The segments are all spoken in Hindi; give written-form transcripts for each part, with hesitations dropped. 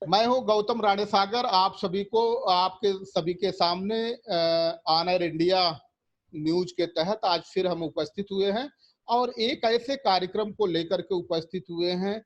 मैं हूं गौतम राणेसागर। आप सभी को आपके सभी के सामने ऑनर इंडिया न्यूज के तहत आज फिर हम उपस्थित हुए हैं और एक ऐसे कार्यक्रम को लेकर के उपस्थित हुए हैं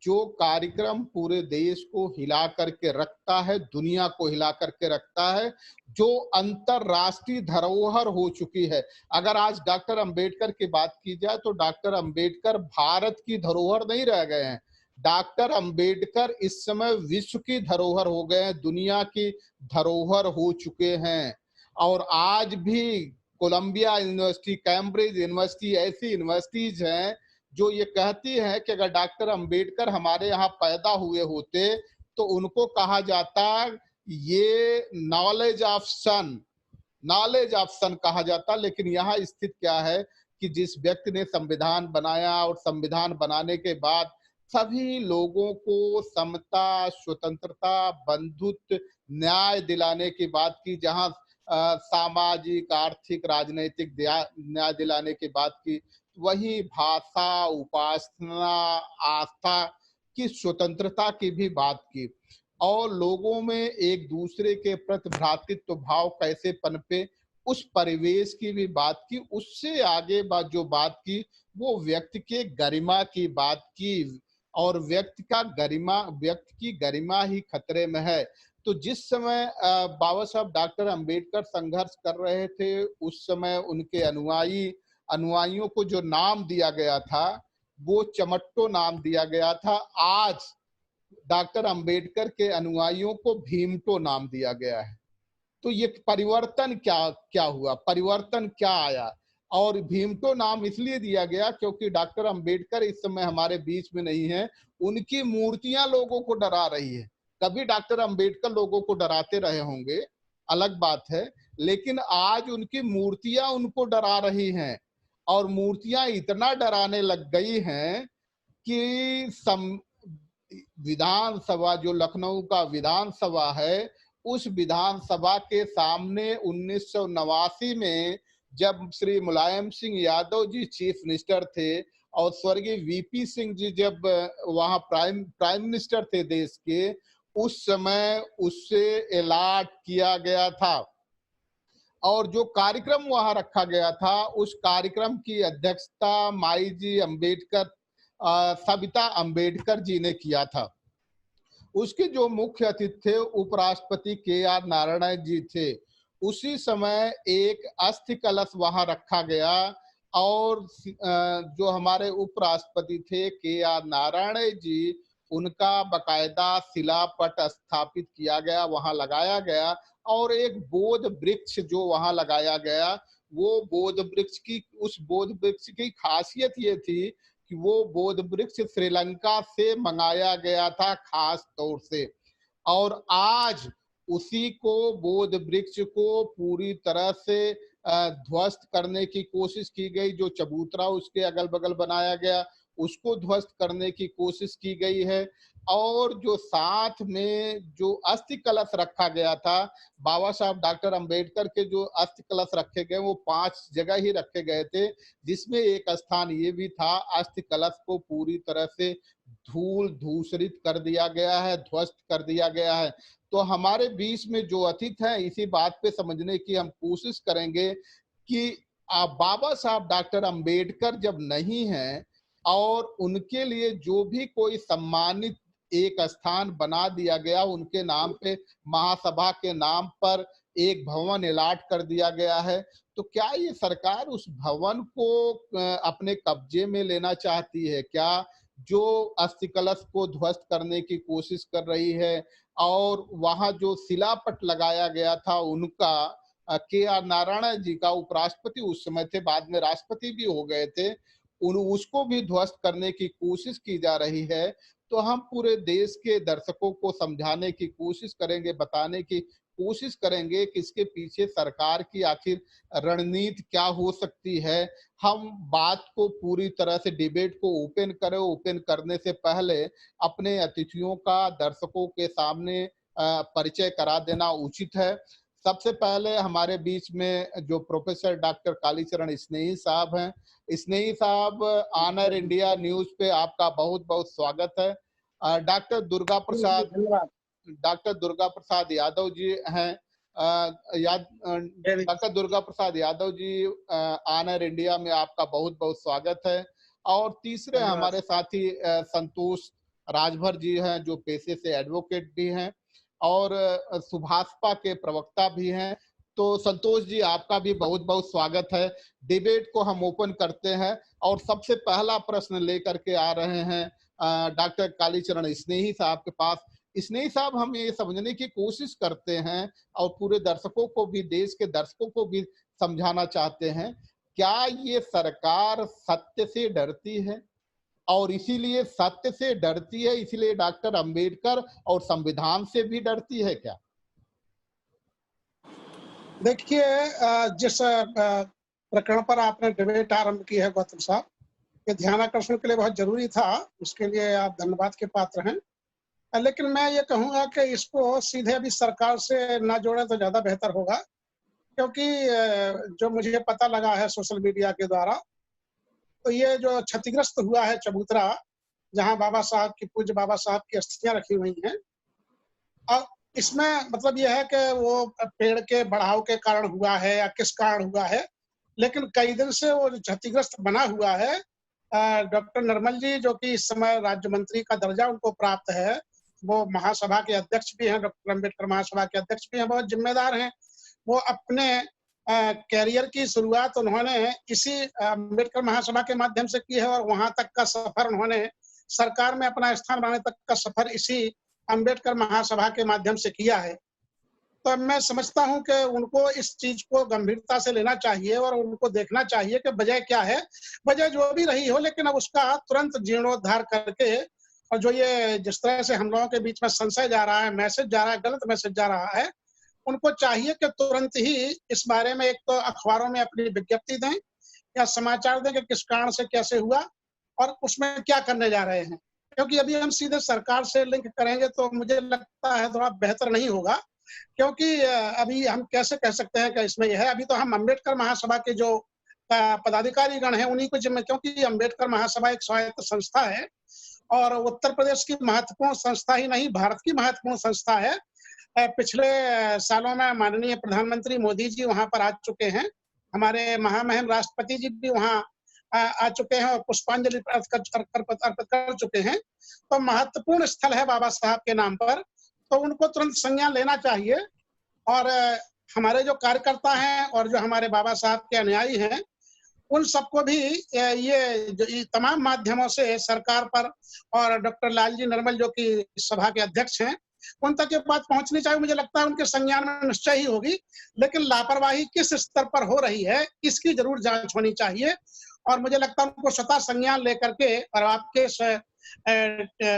जो कार्यक्रम पूरे देश को हिला करके रखता है, दुनिया को हिला करके रखता है, जो अंतरराष्ट्रीय धरोहर हो चुकी है। अगर आज डॉक्टर अंबेडकर की बात की जाए तो डॉक्टर अंबेडकर भारत की धरोहर नहीं रह गए हैं। डॉक्टर अंबेडकर इस समय विश्व की धरोहर हो गए हैं, दुनिया की धरोहर हो चुके हैं। और आज भी कोलंबिया यूनिवर्सिटी, कैम्ब्रिज यूनिवर्सिटी ऐसी यूनिवर्सिटीज हैं जो ये कहती हैं कि अगर डॉक्टर अंबेडकर हमारे यहाँ पैदा हुए होते तो उनको कहा जाता ये नॉलेज ऑफ सन कहा जाता। लेकिन यहाँ स्थिति क्या है कि जिस व्यक्ति ने संविधान बनाया और संविधान बनाने के बाद सभी लोगों को समता, स्वतंत्रता, बंधुत्व, न्याय दिलाने की बात की, जहां सामाजिक, आर्थिक, राजनीतिक न्याय दिलाने की बात की, वही भाषा, उपासना, आस्था की स्वतंत्रता की भी बात की और लोगों में एक दूसरे के प्रति भ्रातृत्व भाव कैसे पनपे उस परिवेश की भी बात की। उससे आगे बात जो बात की वो व्यक्ति के गरिमा की बात की और व्यक्ति की गरिमा ही खतरे में है। तो जिस समय बाबा साहब डॉक्टर अंबेडकर संघर्ष कर रहे थे उस समय उनके अनुयायियों को जो नाम दिया गया था वो चमट्टो नाम दिया गया था। आज डॉक्टर अंबेडकर के अनुयायियों को भीमटो नाम दिया गया है। तो ये परिवर्तन क्या हुआ, परिवर्तन क्या आया? और भीमटो नाम इसलिए दिया गया क्योंकि डॉक्टर अंबेडकर इस समय हमारे बीच में नहीं है, उनकी मूर्तियां लोगों को डरा रही है। कभी डॉक्टर अंबेडकर लोगों को डराते रहे होंगे, अलग बात है, लेकिन आज उनकी मूर्तियां उनको डरा रही हैं और मूर्तियां इतना डराने लग गई हैं कि विधानसभा, जो लखनऊ का विधानसभा है, उस विधानसभा के सामने 1989 में जब श्री मुलायम सिंह यादव जी चीफ मिनिस्टर थे और स्वर्गीय वीपी सिंह जी जब वहां प्राइम मिनिस्टर थे देश के, उस समय उससे अलॉट किया गया था और जो कार्यक्रम वहां रखा गया था उस कार्यक्रम की अध्यक्षता माई जी अम्बेडकर, सविता अम्बेडकर जी ने किया था। उसके जो मुख्य अतिथि थे उपराष्ट्रपति के.आर. नारायण जी थे। उसी समय एक अस्थि कलश वहां रखा गया और जो हमारे उपराष्ट्रपति थे के.आर. नारायण जी, उनका बकायदा शिलापट स्थापित किया गया, वहां लगाया गया और एक बोध वृक्ष जो वहां लगाया गया, वो उस बोध वृक्ष की खासियत ये थी कि वो बोध वृक्ष श्रीलंका से मंगाया गया था खास तौर से। और आज उसी को बोध वृक्ष को पूरी तरह से ध्वस्त करने की कोशिश की गई। जो चबूतरा उसके अगल बगल बनाया गया उसको ध्वस्त करने की कोशिश की गई है और जो साथ में जो अस्थि कलश रखा गया था, बाबा साहब डॉक्टर अंबेडकर के जो अस्थि कलश रखे गए वो 5 जगह ही रखे गए थे, जिसमें एक स्थान ये भी था अस्थि कलश को पूरी तरह से धूल धूसरित कर दिया गया है, ध्वस्त कर दिया गया है। तो हमारे बीच में जो अतिथि हैं इसी बात पे समझने की हम कोशिश करेंगे कि बाबा साहब डॉक्टर अंबेडकर जब नहीं है और उनके लिए जो भी कोई सम्मानित एक स्थान बना दिया गया, उनके नाम पे महासभा के नाम पर एक भवन अलॉट कर दिया गया है, तो क्या ये सरकार उस भवन को अपने कब्जे में लेना चाहती है क्या, जो अस्थि कलश को ध्वस्त करने की कोशिश कर रही है? और वहां जो शिलापट लगाया गया था उनका, के.आर. नारायण जी का, उपराष्ट्रपति उस समय थे, बाद में राष्ट्रपति भी हो गए थे, उसको भी ध्वस्त करने की कोशिश की जा रही है। तो हम पूरे देश के दर्शकों को समझाने की कोशिश करेंगे, बताने की कोशिश करेंगे कि इसके पीछे सरकार की आखिर रणनीति क्या हो सकती है। हम बात को पूरी तरह से डिबेट को ओपन करें, ओपन करने से पहले अपने अतिथियों का दर्शकों के सामने परिचय करा देना उचित है। सबसे पहले हमारे बीच में जो प्रोफेसर डॉक्टर कालीचरण स्नेही साहब हैं। स्नेही साहब, ऑनर इंडिया न्यूज पे आपका बहुत बहुत स्वागत है। डॉक्टर दुर्गा प्रसाद, धन्यवाद। डॉक्टर दुर्गा प्रसाद यादव जी हैं। Doctor Durga Prasad Yadav ji, honour India में आपका बहुत बहुत स्वागत है। और तीसरे हमारे साथी संतोष राजभर जी हैं, जो पेशे से एडवोकेट भी हैं और सुभाषपा के प्रवक्ता भी हैं। तो संतोष जी, आपका भी बहुत बहुत स्वागत है। डिबेट को हम ओपन करते हैं और सबसे पहला प्रश्न लेकर के आ रहे हैं डॉक्टर कालीचरण स्नेही साहब के पास। स्नेही साहब, हम ये समझने की कोशिश करते हैं और पूरे दर्शकों को भी, देश के दर्शकों को भी समझाना चाहते हैं, क्या ये सरकार सत्य से डरती है? और इसीलिए सत्य से डरती है, इसीलिए डॉक्टर अंबेडकर और संविधान से भी डरती है क्या? देखिए, जिस प्रकरण पर आपने डिबेट आरंभ की है गौतम साहब, ये ध्यानाकर्षण के लिए बहुत जरूरी था, उसके लिए आप धन्यवाद के पात्र हैं। लेकिन मैं ये कहूंगा कि इसको सीधे अभी सरकार से ना जोड़े तो ज्यादा बेहतर होगा, क्योंकि जो मुझे पता लगा है सोशल मीडिया के द्वारा, तो ये जो क्षतिग्रस्त हुआ है चबूतरा, जहां बाबा साहब की, पूज्य बाबा साहब की अस्थियां रखी हुई हैं, और इसमें मतलब यह है कि वो पेड़ के बढ़ाव के कारण हुआ है या किस कारण हुआ है, लेकिन कई दिन से वो क्षतिग्रस्त बना हुआ है। डॉक्टर निर्मल जी, जो कि इस समय राज्य मंत्री का दर्जा उनको प्राप्त है, वो महासभा के अध्यक्ष भी हैं, डॉक्टर अम्बेडकर महासभा के अध्यक्ष भी हैं, बहुत जिम्मेदार हैं। वो अपने कैरियर की शुरुआत उन्होंने इसी अम्बेडकर महासभा के माध्यम से की है, और वहां तक का सफर उन्होंने, सरकार में अपना स्थान बनाने तक का सफर इसी अम्बेडकर महासभा के माध्यम से किया है। तो मैं समझता हूं कि उनको इस चीज को गंभीरता से लेना चाहिए और उनको देखना चाहिए कि वजह क्या है। वजह जो भी रही हो, लेकिन अब उसका तुरंत जीर्णोद्धार करके, और जो ये जिस तरह से हम लोगों के बीच में संशय जा रहा है, मैसेज जा रहा है, गलत मैसेज जा रहा है, उनको चाहिए कि तुरंत ही इस बारे में एक तो अखबारों में अपनी विज्ञप्ति दें या समाचार दें कि किस कारण से कैसे हुआ और उसमें क्या करने जा रहे हैं। क्योंकि अभी हम सीधे सरकार से लिंक करेंगे तो मुझे लगता है थोड़ा बेहतर नहीं होगा, क्योंकि अभी हम कैसे कह सकते हैं कि इसमें यह है। अभी तो हम अम्बेडकर महासभा के जो पदाधिकारी गण हैं उन्हीं को जिम्मे, क्योंकि अम्बेडकर महासभा एक स्वायत्त संस्था है और उत्तर प्रदेश की महत्वपूर्ण संस्था ही नहीं, भारत की महत्वपूर्ण संस्था है। पिछले सालों में माननीय प्रधानमंत्री मोदी जी वहां पर आ चुके हैं, हमारे महामहिम राष्ट्रपति जी भी वहां आ चुके हैं और पुष्पांजलि अर्पित कर चुके हैं। तो महत्वपूर्ण स्थल है बाबा साहब के नाम पर, तो उनको तुरंत संज्ञान लेना चाहिए। और हमारे जो कार्यकर्ता हैं और जो हमारे बाबा साहब के अनुयायी हैं, उन सबको भी ये तमाम माध्यमों से सरकार पर, और डॉक्टर लालजी नरमल जो कि सभा के अध्यक्ष हैं, उन तक ये बात पहुंचनी चाहिए। मुझे लगता है उनके संज्ञान में निश्चय ही होगी, लेकिन लापरवाही किस स्तर पर हो रही है इसकी जरूर जांच होनी चाहिए। और मुझे लगता है उनको स्वतः संज्ञान लेकर के, और आपके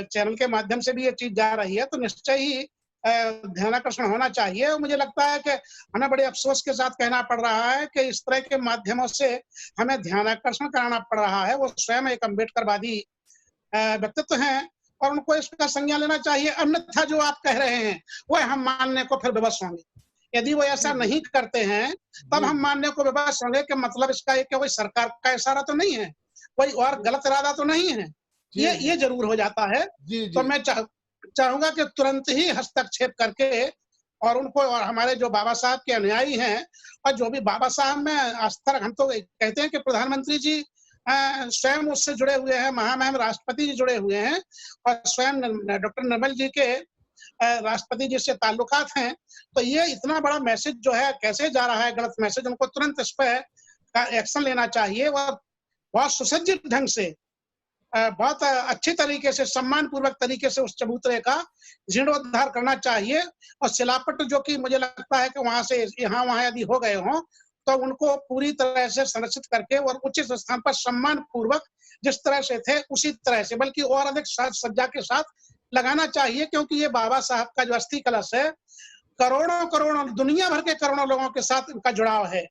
चैनल के माध्यम से भी ये चीज जा रही है, तो निश्चय ही ध्यानाकर्षण होना चाहिए। और मुझे लगता है कि हमें बड़े अफसोस के साथ कहना पड़ रहा है कि इस तरह के माध्यमों से हमें ध्यानाकर्षण कराना पड़ रहा है। वो स्वयं एक अम्बेडकरवादी व्यक्तित्व हैं और उनको इसका संज्ञान लेना चाहिए। अन्यथा जो आप कह रहे हैं वो हम मानने को फिर विवश होंगे। यदि वो ऐसा नहीं करते हैं तब हम मानने को विवश होंगे कि मतलब इसका एक कोई सरकार का इशारा तो नहीं है, कोई और गलत इरादा तो नहीं है। ये जरूर हो जाता है। तो मैं चाहूंगा कि तुरंत ही हस्तक्षेप करके, और उनको, और हमारे जो बाबा साहब के अनुयायी हैं और जो भी बाबा साहब में आस्था, हम तो कहते हैं कि प्रधानमंत्री जी स्वयं उससे जुड़े हुए हैं, महामहिम राष्ट्रपति जी जुड़े हुए हैं और स्वयं डॉक्टर निर्मल जी के राष्ट्रपति जी से ताल्लुकात हैं। तो ये इतना बड़ा मैसेज जो है कैसे जा रहा है, गलत मैसेज, उनको तुरंत इस पर एक्शन लेना चाहिए और बहुत सुसज्जित ढंग से, बहुत अच्छी तरीके से, सम्मान पूर्वक तरीके से उस चबूतरे का जीर्णोद्धार करना चाहिए। और शिलापट जो कि मुझे लगता है कि वहां से यहाँ वहां यदि हो गए हों तो उनको पूरी तरह से संरक्षित करके और उचित स्थान पर सम्मान पूर्वक जिस तरह से थे उसी तरह से, बल्कि और अधिक साज सज्जा के साथ लगाना चाहिए। क्योंकि ये बाबा साहब का जो अस्थि कलश है, करोड़ों दुनिया भर के करोड़ों लोगों के साथ इनका जुड़ाव है।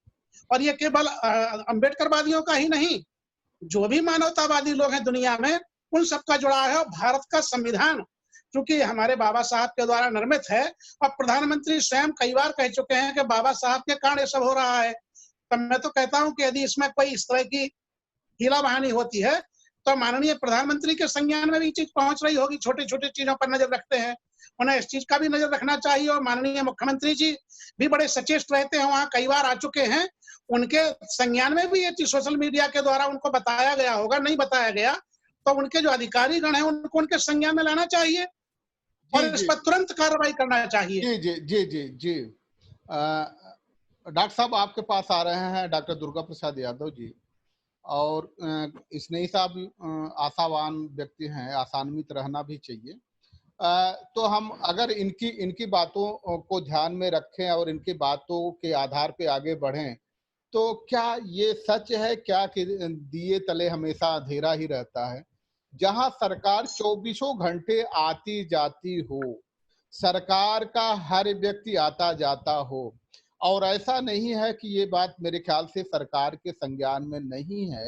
और ये केवल अम्बेडकरवादियों का ही नहीं, जो भी मानवतावादी लोग हैं दुनिया में, उन सबका जुड़ाव है। और भारत का संविधान क्योंकि हमारे बाबा साहब के द्वारा निर्मित है, और प्रधानमंत्री स्वयं कई बार कह चुके हैं कि बाबा साहब के कारण ये सब हो रहा है। तो मैं तो कहता हूं कि यदि इसमें कोई इस तरह की हीला बहानी होती है तो माननीय प्रधानमंत्री के संज्ञान में भी चीज पहुंच रही होगी। छोटी छोटी चीजों पर नजर रखते हैं उन्हें इस चीज का भी नजर रखना चाहिए। और माननीय मुख्यमंत्री जी भी बड़े सचेत रहते हैं, वहां कई बार आ चुके हैं, उनके संज्ञान में भी ये चीज सोशल मीडिया के द्वारा उनको बताया गया होगा, नहीं बताया गया तो उनके जो अधिकारी गण हैं उनको उनके संज्ञान में लाना चाहिए और इस पर तुरंत कार्रवाई करना चाहिए। जी जी जी जी जी। डॉक्टर साहब आपके पास आ रहे हैं डॉक्टर दुर्गा प्रसाद यादव जी, और स्नेही साहब आशावान व्यक्ति हैं, आशान्वित रहना भी चाहिए। तो हम अगर इनकी इनकी बातों को ध्यान में रखें और इनकी बातों के आधार पे आगे बढ़ें, तो क्या ये सच है क्या कि दिए तले हमेशा अंधेरा ही रहता है? जहां सरकार 24 घंटे आती जाती हो, सरकार का हर व्यक्ति आता जाता हो, और ऐसा नहीं है कि ये बात मेरे ख्याल से सरकार के संज्ञान में नहीं है,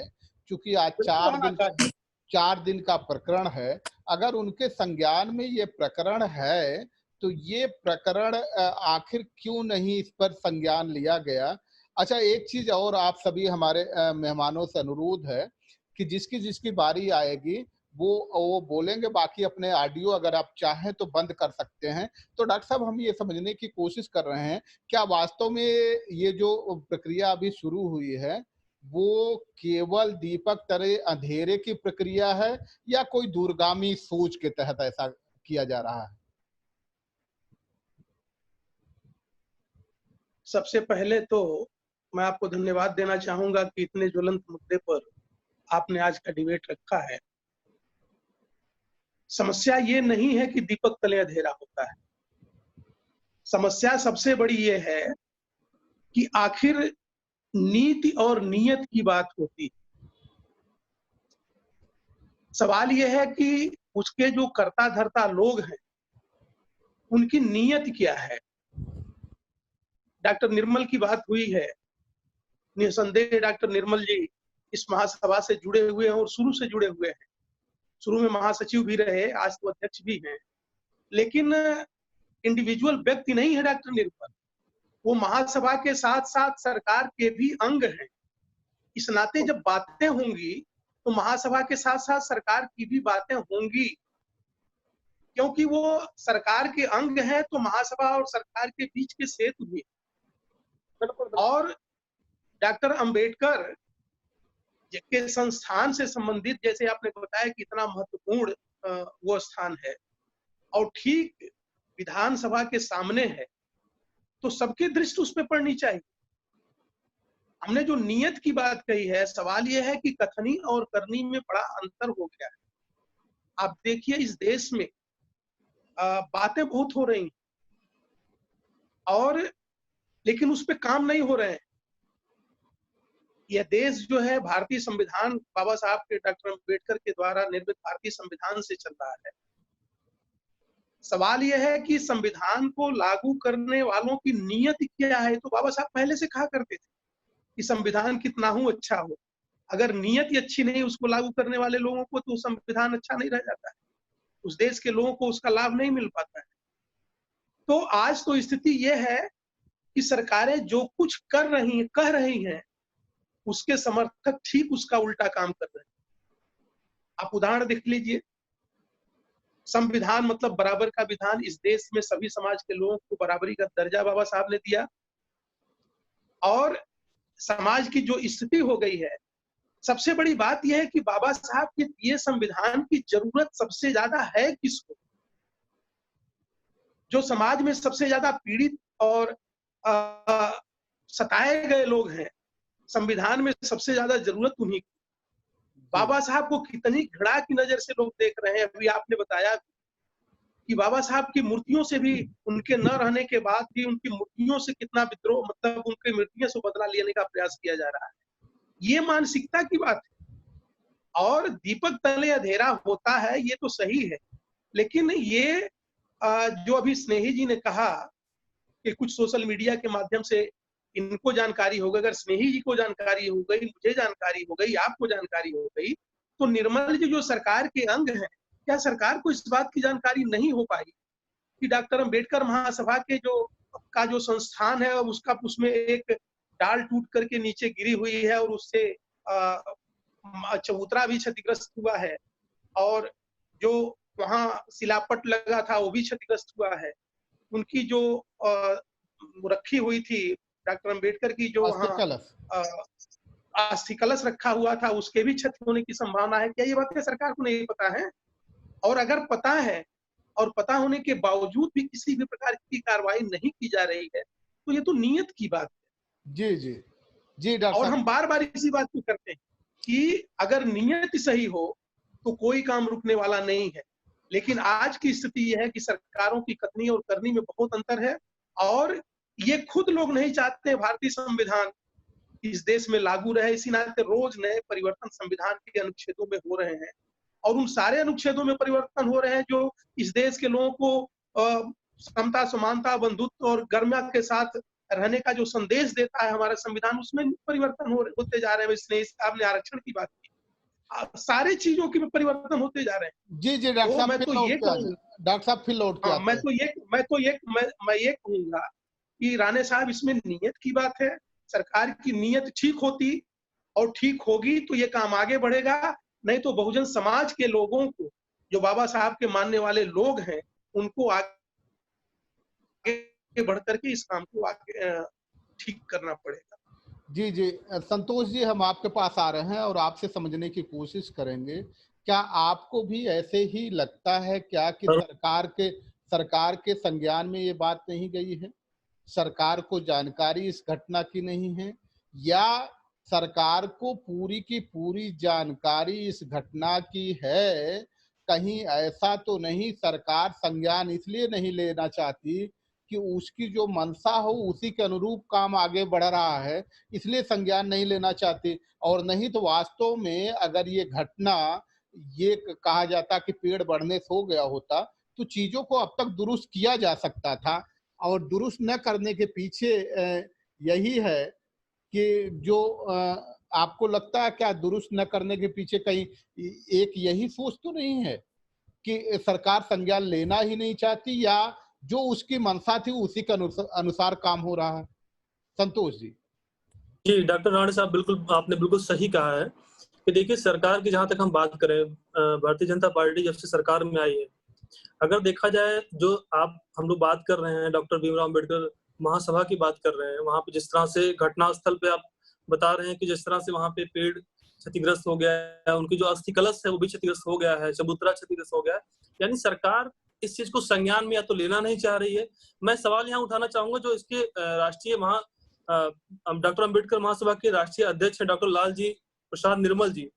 क्योंकि आज बिल्कुल होना चाहिए। 4 दिन का प्रकरण है। अगर उनके संज्ञान में ये प्रकरण है तो ये प्रकरण आखिर क्यों नहीं इस पर संज्ञान लिया गया? अच्छा, एक चीज और आप सभी हमारे मेहमानों से अनुरोध है कि जिसकी जिसकी बारी आएगी वो बोलेंगे, बाकी अपने ऑडियो अगर आप चाहें तो बंद कर सकते हैं। तो डॉक्टर साहब हम ये समझने की कोशिश कर रहे हैं, क्या वास्तव में ये जो प्रक्रिया अभी शुरू हुई है वो केवल दीपक तले अंधेरे की प्रक्रिया है या कोई दूरगामी सोच के तहत ऐसा किया जा रहा है? सबसे पहले तो मैं आपको धन्यवाद देना चाहूंगा कि इतने ज्वलंत मुद्दे पर आपने आज का डिबेट रखा है। समस्या ये नहीं है कि दीपक तले अंधेरा होता है, समस्या सबसे बड़ी ये है कि आखिर नीति और नियत की बात होती है। सवाल यह है कि उसके जो कर्ता धर्ता लोग हैं उनकी नीयत क्या है। डॉक्टर निर्मल की बात हुई है, निसंदेह डॉक्टर निर्मल जी इस महासभा से जुड़े हुए हैं और शुरू से जुड़े हुए हैं। शुरू में महासचिव भी रहे, आज तो अध्यक्ष भी हैं, लेकिन इंडिविजुअल व्यक्ति नहीं है डॉक्टर निर्मल, वो महासभा के साथ साथ सरकार के भी अंग हैं। इस नाते जब बातें होंगी तो महासभा के साथ साथ सरकार की भी बातें होंगी, क्योंकि वो सरकार के अंग हैं, तो महासभा और सरकार के बीच के सेतु भी। और डॉक्टर अंबेडकर के संस्थान से संबंधित, जैसे आपने बताया कि इतना महत्वपूर्ण वो स्थान है और ठीक विधानसभा के सामने है, तो सबकी दृष्टि उस पर पड़नी चाहिए। हमने जो नियत की बात कही है, सवाल यह है कि कथनी और करनी में बड़ा अंतर हो गया है। आप देखिए इस देश में बातें बहुत हो रही हैं और लेकिन उस पर काम नहीं हो रहे हैं। यह देश जो है भारतीय संविधान, बाबा साहब के डॉक्टर अंबेडकर के द्वारा निर्मित भारतीय संविधान से चल रहा है। सवाल यह है कि संविधान को लागू करने वालों की नियत क्या है। तो बाबा साहब पहले से कहा करते थे कि संविधान कितना हो अच्छा हो, अगर नियत ही अच्छी नहीं उसको लागू करने वाले लोगों को, तो संविधान अच्छा नहीं रह जाता है, उस देश के लोगों को उसका लाभ नहीं मिल पाता है। तो आज तो स्थिति यह है कि सरकारें जो कुछ कर रही हैं, कह रही हैं, उसके समर्थक ठीक उसका उल्टा काम कर रहे हैं। आप उदाहरण देख लीजिए, संविधान मतलब बराबर का विधान, इस देश में सभी समाज के लोगों को बराबरी का दर्जा बाबा साहब ने दिया, और समाज की जो स्थिति हो गई है, सबसे बड़ी बात यह है कि बाबा साहब के दिए संविधान की जरूरत सबसे ज्यादा है किसको? जो समाज में सबसे ज्यादा पीड़ित और सताए गए लोग हैं, संविधान में सबसे ज्यादा जरूरत उन्हीं की। बाबा साहब को कितनी घृणा की नजर से लोग देख रहे हैं। अभी आपने बताया कि बाबा साहब की मूर्तियों से भी, उनके न रहने के बाद भी उनकी मूर्तियों से कितना विद्रोह, मतलब उनकी मूर्तियों से बदला लेने का प्रयास किया जा रहा है। ये मानसिकता की बात है। और दीपक तले अंधेरा होता है, ये तो सही है, लेकिन ये जो अभी स्नेही जी ने कहा कि कुछ सोशल मीडिया के माध्यम से इनको जानकारी हो गई, अगर स्नेही जी को जानकारी हो गई, मुझे जानकारी हो गई, आपको जानकारी हो गई, तो निर्मल जी जो सरकार के अंग हैं, क्या सरकार को इस बात की जानकारी नहीं हो पाई कि डॉक्टर अंबेडकर महासभा के जो संस्थान है उसका, उसमें एक डाल टूट करके नीचे गिरी हुई है और उससे चबूतरा भी क्षतिग्रस्त हुआ है, और जो वहां शिलापट लगा था वो भी क्षतिग्रस्त हुआ है। उनकी जो रखी हुई थी डॉक्टर अंबेडकर की जो अस्थि वहाँ कलश। अस्थि कलश रखा हुआ था उसके भी क्षति होने की संभावना है। क्या ये बातें सरकार को नहीं पता है? और अगर पता है और पता होने के बावजूद भी किसी भी प्रकार की कार्रवाई नहीं की जा रही है, तो ये तो नीयत की बात है। जी जी जी डॉक्टर और साहब। हम बार बार इसी बात को करते हैं कि अगर नीयत सही हो तो कोई काम रुकने वाला नहीं है। लेकिन आज की स्थिति यह है कि सरकारों की कथनी और करनी में बहुत अंतर है, और ये खुद लोग नहीं चाहते भारतीय संविधान इस देश में लागू रहे। इसी नाते रोज नए परिवर्तन संविधान के अनुच्छेदों में हो रहे हैं, और उन सारे अनुच्छेदों में परिवर्तन हो रहे हैं जो इस देश के लोगों को समता, समानता, बंधुत्व और गरिमा के साथ रहने का जो संदेश देता है हमारा संविधान, उसमें परिवर्तन होते जा रहे हैं। इसने आपने आरक्षण की बात की, सारे चीजों के परिवर्तन होते जा रहे हैं। जी जी डॉक्टर तो साहब मैं फिर तो लौट ये के आ कहूँ, जाए। डॉक्टर साहब फिर लौट के हाँ, आते मैं हैं। ये कहूंगा कि राणे साहब इसमें नीयत की बात है। सरकार की नीयत ठीक होती और ठीक होगी तो ये काम आगे बढ़ेगा। नहीं तो बहुजन समाज के लोगों को, जो बाबा साहब के मानने वाले लोग हैं, उनको आगे बढ़ करके इस काम को आगे ठीक करना पड़ेगा। जी जी संतोष जी, हम आपके पास आ रहे हैं और आपसे समझने की कोशिश करेंगे। क्या आपको भी ऐसे ही लगता है क्या कि सरकार के संज्ञान में ये बात नहीं गई है? सरकार को जानकारी इस घटना की नहीं है, या सरकार को पूरी की पूरी जानकारी इस घटना की है? कहीं ऐसा तो नहीं सरकार संज्ञान इसलिए नहीं लेना चाहती कि उसकी जो मंशा हो उसी के अनुरूप काम आगे बढ़ रहा है, इसलिए संज्ञान नहीं लेना चाहती? और नहीं तो वास्तव में अगर ये घटना, ये कहा जाता कि पेड़ बढ़ने से हो गया होता तो चीजों को अब तक दुरुस्त किया जा सकता था, और दुरुस्त न करने के पीछे यही है कि जो आपको लगता है क्या दुरुस्त न करने के पीछे कहीं एक यही सोच तो नहीं है कि सरकार संज्ञान लेना ही नहीं चाहती, या जो उसकी मंशा थी उसी के अनुसार काम हो रहा है? संतोष जी। जी डॉक्टर राणे साहब, बिल्कुल आपने बिल्कुल सही कहा है कि देखिए सरकार की जहां तक हम बात करें, भारतीय जनता पार्टी जब से सरकार में आई है, अगर देखा जाए जो हम लोग बात कर रहे हैं डॉक्टर भीमराव अम्बेडकर महासभा की बात कर रहे हैं, वहां पे जिस तरह से घटनास्थल पे आप बता रहे हैं कि जिस तरह से वहां पे पेड़ क्षतिग्रस्त हो गया है, उनकी जो अस्थि कलश है वो भी क्षतिग्रस्त हो गया है, चबूतरा क्षतिग्रस्त हो गया है, यानी सरकार इस चीज को संज्ञान में या तो लेना नहीं चाह रही है। मैं सवाल यहाँ उठाना चाहूंगा जो इसके राष्ट्रीय डॉक्टर अम्बेडकर महासभा के राष्ट्रीय अध्यक्ष है डॉक्टर लालजी प्रसाद निर्मल जी,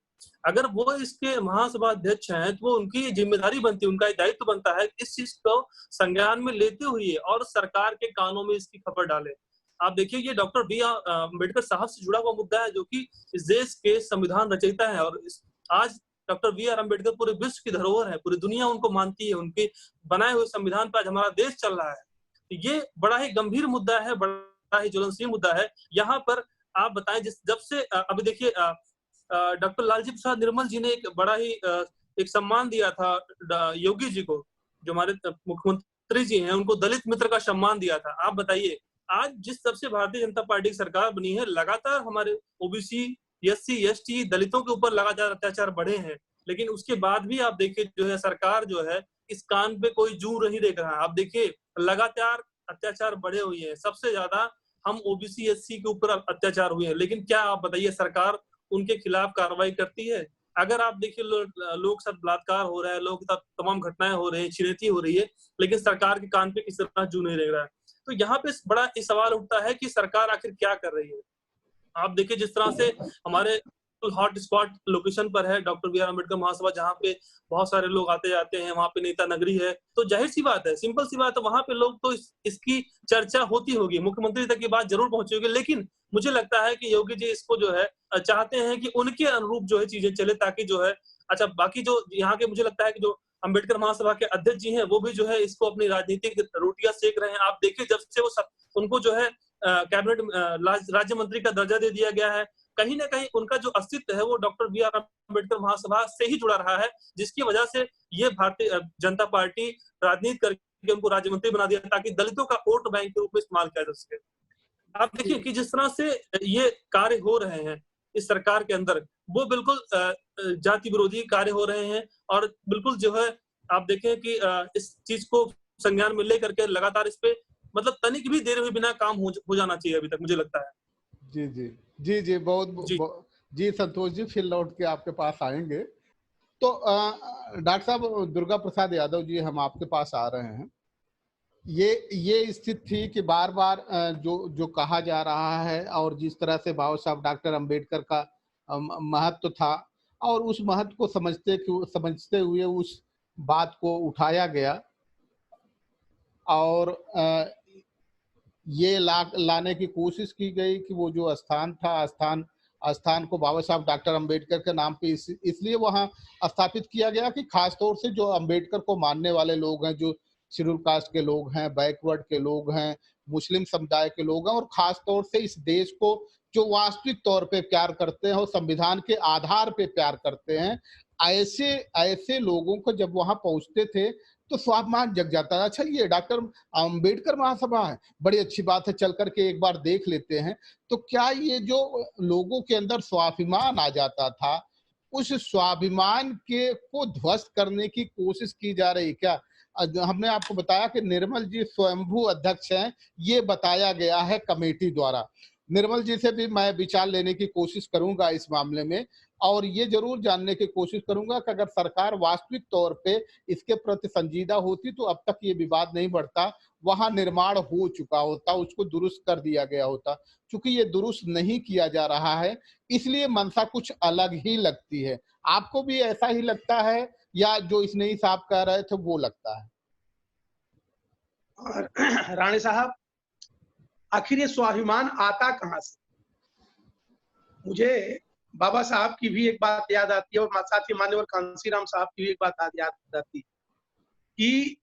अगर वो इसके महासभा अध्यक्ष हैं तो वो उनकी जिम्मेदारी बनती है, उनका दायित्व बनता है इस चीज को संज्ञान में लेते हुए और सरकार के कानों में इसकी खबर डाले। आप देखिए ये डॉक्टर बी अम्बेडकर साहब से जुड़ा हुआ मुद्दा है जो कि इस देश के संविधान रचयिता है, और आज डॉक्टर बी आर अम्बेडकर पूरे विश्व की धरोहर है, पूरी दुनिया उनको मानती है, उनके बनाए हुए संविधान पर आज हमारा देश चल रहा है। तो ये बड़ा ही गंभीर मुद्दा है, बड़ा ही ज्वलनशील मुद्दा है। यहाँ पर आप बताएं जब से अभी देखिए डॉक्टर लालजी प्रसाद निर्मल जी ने एक बड़ा ही एक सम्मान दिया था योगी जी को, जो हमारे मुख्यमंत्री जी हैं, उनको दलित मित्र का सम्मान दिया था। आप बताइए आज जिस तब से भारतीय जनता पार्टी की सरकार बनी है, लगातार हमारे ओबीसी, एससी, एसटी, दलितों के ऊपर लगातार अत्याचार बढ़े हैं, लेकिन उसके बाद भी आप देखिए जो है सरकार जो है इस कान पे कोई जू नहीं देख रहा है। आप देखिए लगातार अत्याचार बढ़े हुए हैं, सबसे ज्यादा हम ओबीसी, एससी के ऊपर अत्याचार हुए हैं, लेकिन क्या आप बताइए सरकार उनके खिलाफ कार्रवाई करती है? अगर आप देखिए लोग साथ बलात्कार हो रहा है, लोग साथ तमाम घटनाएं हो रही है, छिड़ती हो रही है, लेकिन सरकार के कान पे किसी तरह जू नहीं रह रहा है। तो यहाँ पे बड़ा सवाल उठता है कि सरकार आखिर क्या कर रही है। आप देखिए जिस तरह से हमारे हॉट स्पॉट लोकेशन पर है डॉक्टर बी आर अम्बेडकर महासभा, जहाँ पे बहुत सारे लोग आते जाते हैं, वहां पे नेता नगरी है, तो जाहिर सी बात है, सिंपल सी बात है, वहां पे लोग तो इसकी चर्चा होती होगी, मुख्यमंत्री तक ये बात जरूर पहुंची होगी, लेकिन मुझे लगता है कि योगी जी इसको जो है चाहते हैं कि उनके अनुरूप जो है चीजें चले, ताकि जो है अच्छा बाकी जो यहाँ के मुझे लगता है कि जो अम्बेडकर महासभा के अध्यक्ष जी हैं वो भी जो है इसको अपनी राजनीतिक रोटियां सेक रहे हैं। आप देखिए जब से वो उनको जो है कैबिनेट राज्य मंत्री का दर्जा दे दिया गया है, कहीं ना कहीं उनका जो अस्तित्व है वो डॉक्टर बी आर अम्बेडकर महासभा से ही जुड़ा रहा है, जिसकी वजह से ये भारतीय जनता पार्टी राजनीति करके उनको राज्य मंत्री बना दिया ताकि दलितों का वोट बैंक के रूप में इस्तेमाल किया जा सके। आप देखिए कि जिस तरह से ये कार्य हो रहे हैं इस सरकार के अंदर, वो बिल्कुल जाति विरोधी कार्य हो रहे हैं, और बिल्कुल जो है आप देखें कि इस चीज को संज्ञान में ले करके लगातार इस पे मतलब तनिक भी देर हुए बिना काम हो जाना चाहिए अभी तक, मुझे लगता है। जी जी जी जी, जी संतोष जी, फिर लौट के आपके पास आएंगे। तो डॉक्टर साहब दुर्गा प्रसाद यादव जी, हम आपके पास आ रहे हैं। ये स्थिति थी कि बार बार जो जो कहा जा रहा है और जिस तरह से बाबा साहब डॉक्टर अंबेडकर का महत्व था और उस महत्व को समझते हुए उस बात को उठाया गया और ये लाने की कोशिश की गई कि वो जो स्थान था, स्थान को बाबा साहब डॉक्टर अंबेडकर के नाम पे इसलिए वहां स्थापित किया गया कि खासतौर से जो अंबेडकर को मानने वाले लोग हैं, जो शेड्यूल कास्ट के लोग हैं, बैकवर्ड के लोग हैं, मुस्लिम समुदाय के लोग हैं और खासतौर से इस देश को जो वास्तविक तौर पे प्यार करते हैं और संविधान के आधार पे प्यार करते हैं, ऐसे ऐसे लोगों को जब वहां पहुंचते थे तो स्वाभिमान जग जाता है। अच्छा, ये डॉक्टर अंबेडकर महासभा है, बड़ी अच्छी बात है, चल करके एक बार देख लेते हैं। तो क्या ये जो लोगों के अंदर स्वाभिमान आ जाता था, उस स्वाभिमान के को ध्वस्त करने की कोशिश की जा रही क्या? हमने आपको बताया कि निर्मल जी स्वयंभू अध्यक्ष हैं, ये बताया गया है कमेटी द्वारा। निर्मल जी से भी मैं विचार लेने की कोशिश करूंगा इस मामले में और ये जरूर जानने की कोशिश करूंगा कि अगर सरकार वास्तविक तौर पे इसके प्रति संजीदा होती तो अब तक ये विवाद नहीं बढ़ता, वहां निर्माण हो चुका होता, उसको दुरुस्त कर दिया गया होता। क्योंकि ये दुरुस्त नहीं किया जा रहा है, इसलिए मंशा कुछ अलग ही लगती है। आपको भी ऐसा ही लगता है या जो स्नेही साहब कह रहे थे वो लगता है? और राणे साहब, आखिर ये स्वाभिमान आता कहां से? मुझे बाबा साहब की भी एक बात याद आती है और साथ ही मान्यवर कांसीराम साहब की भी एक बात याद आती है कि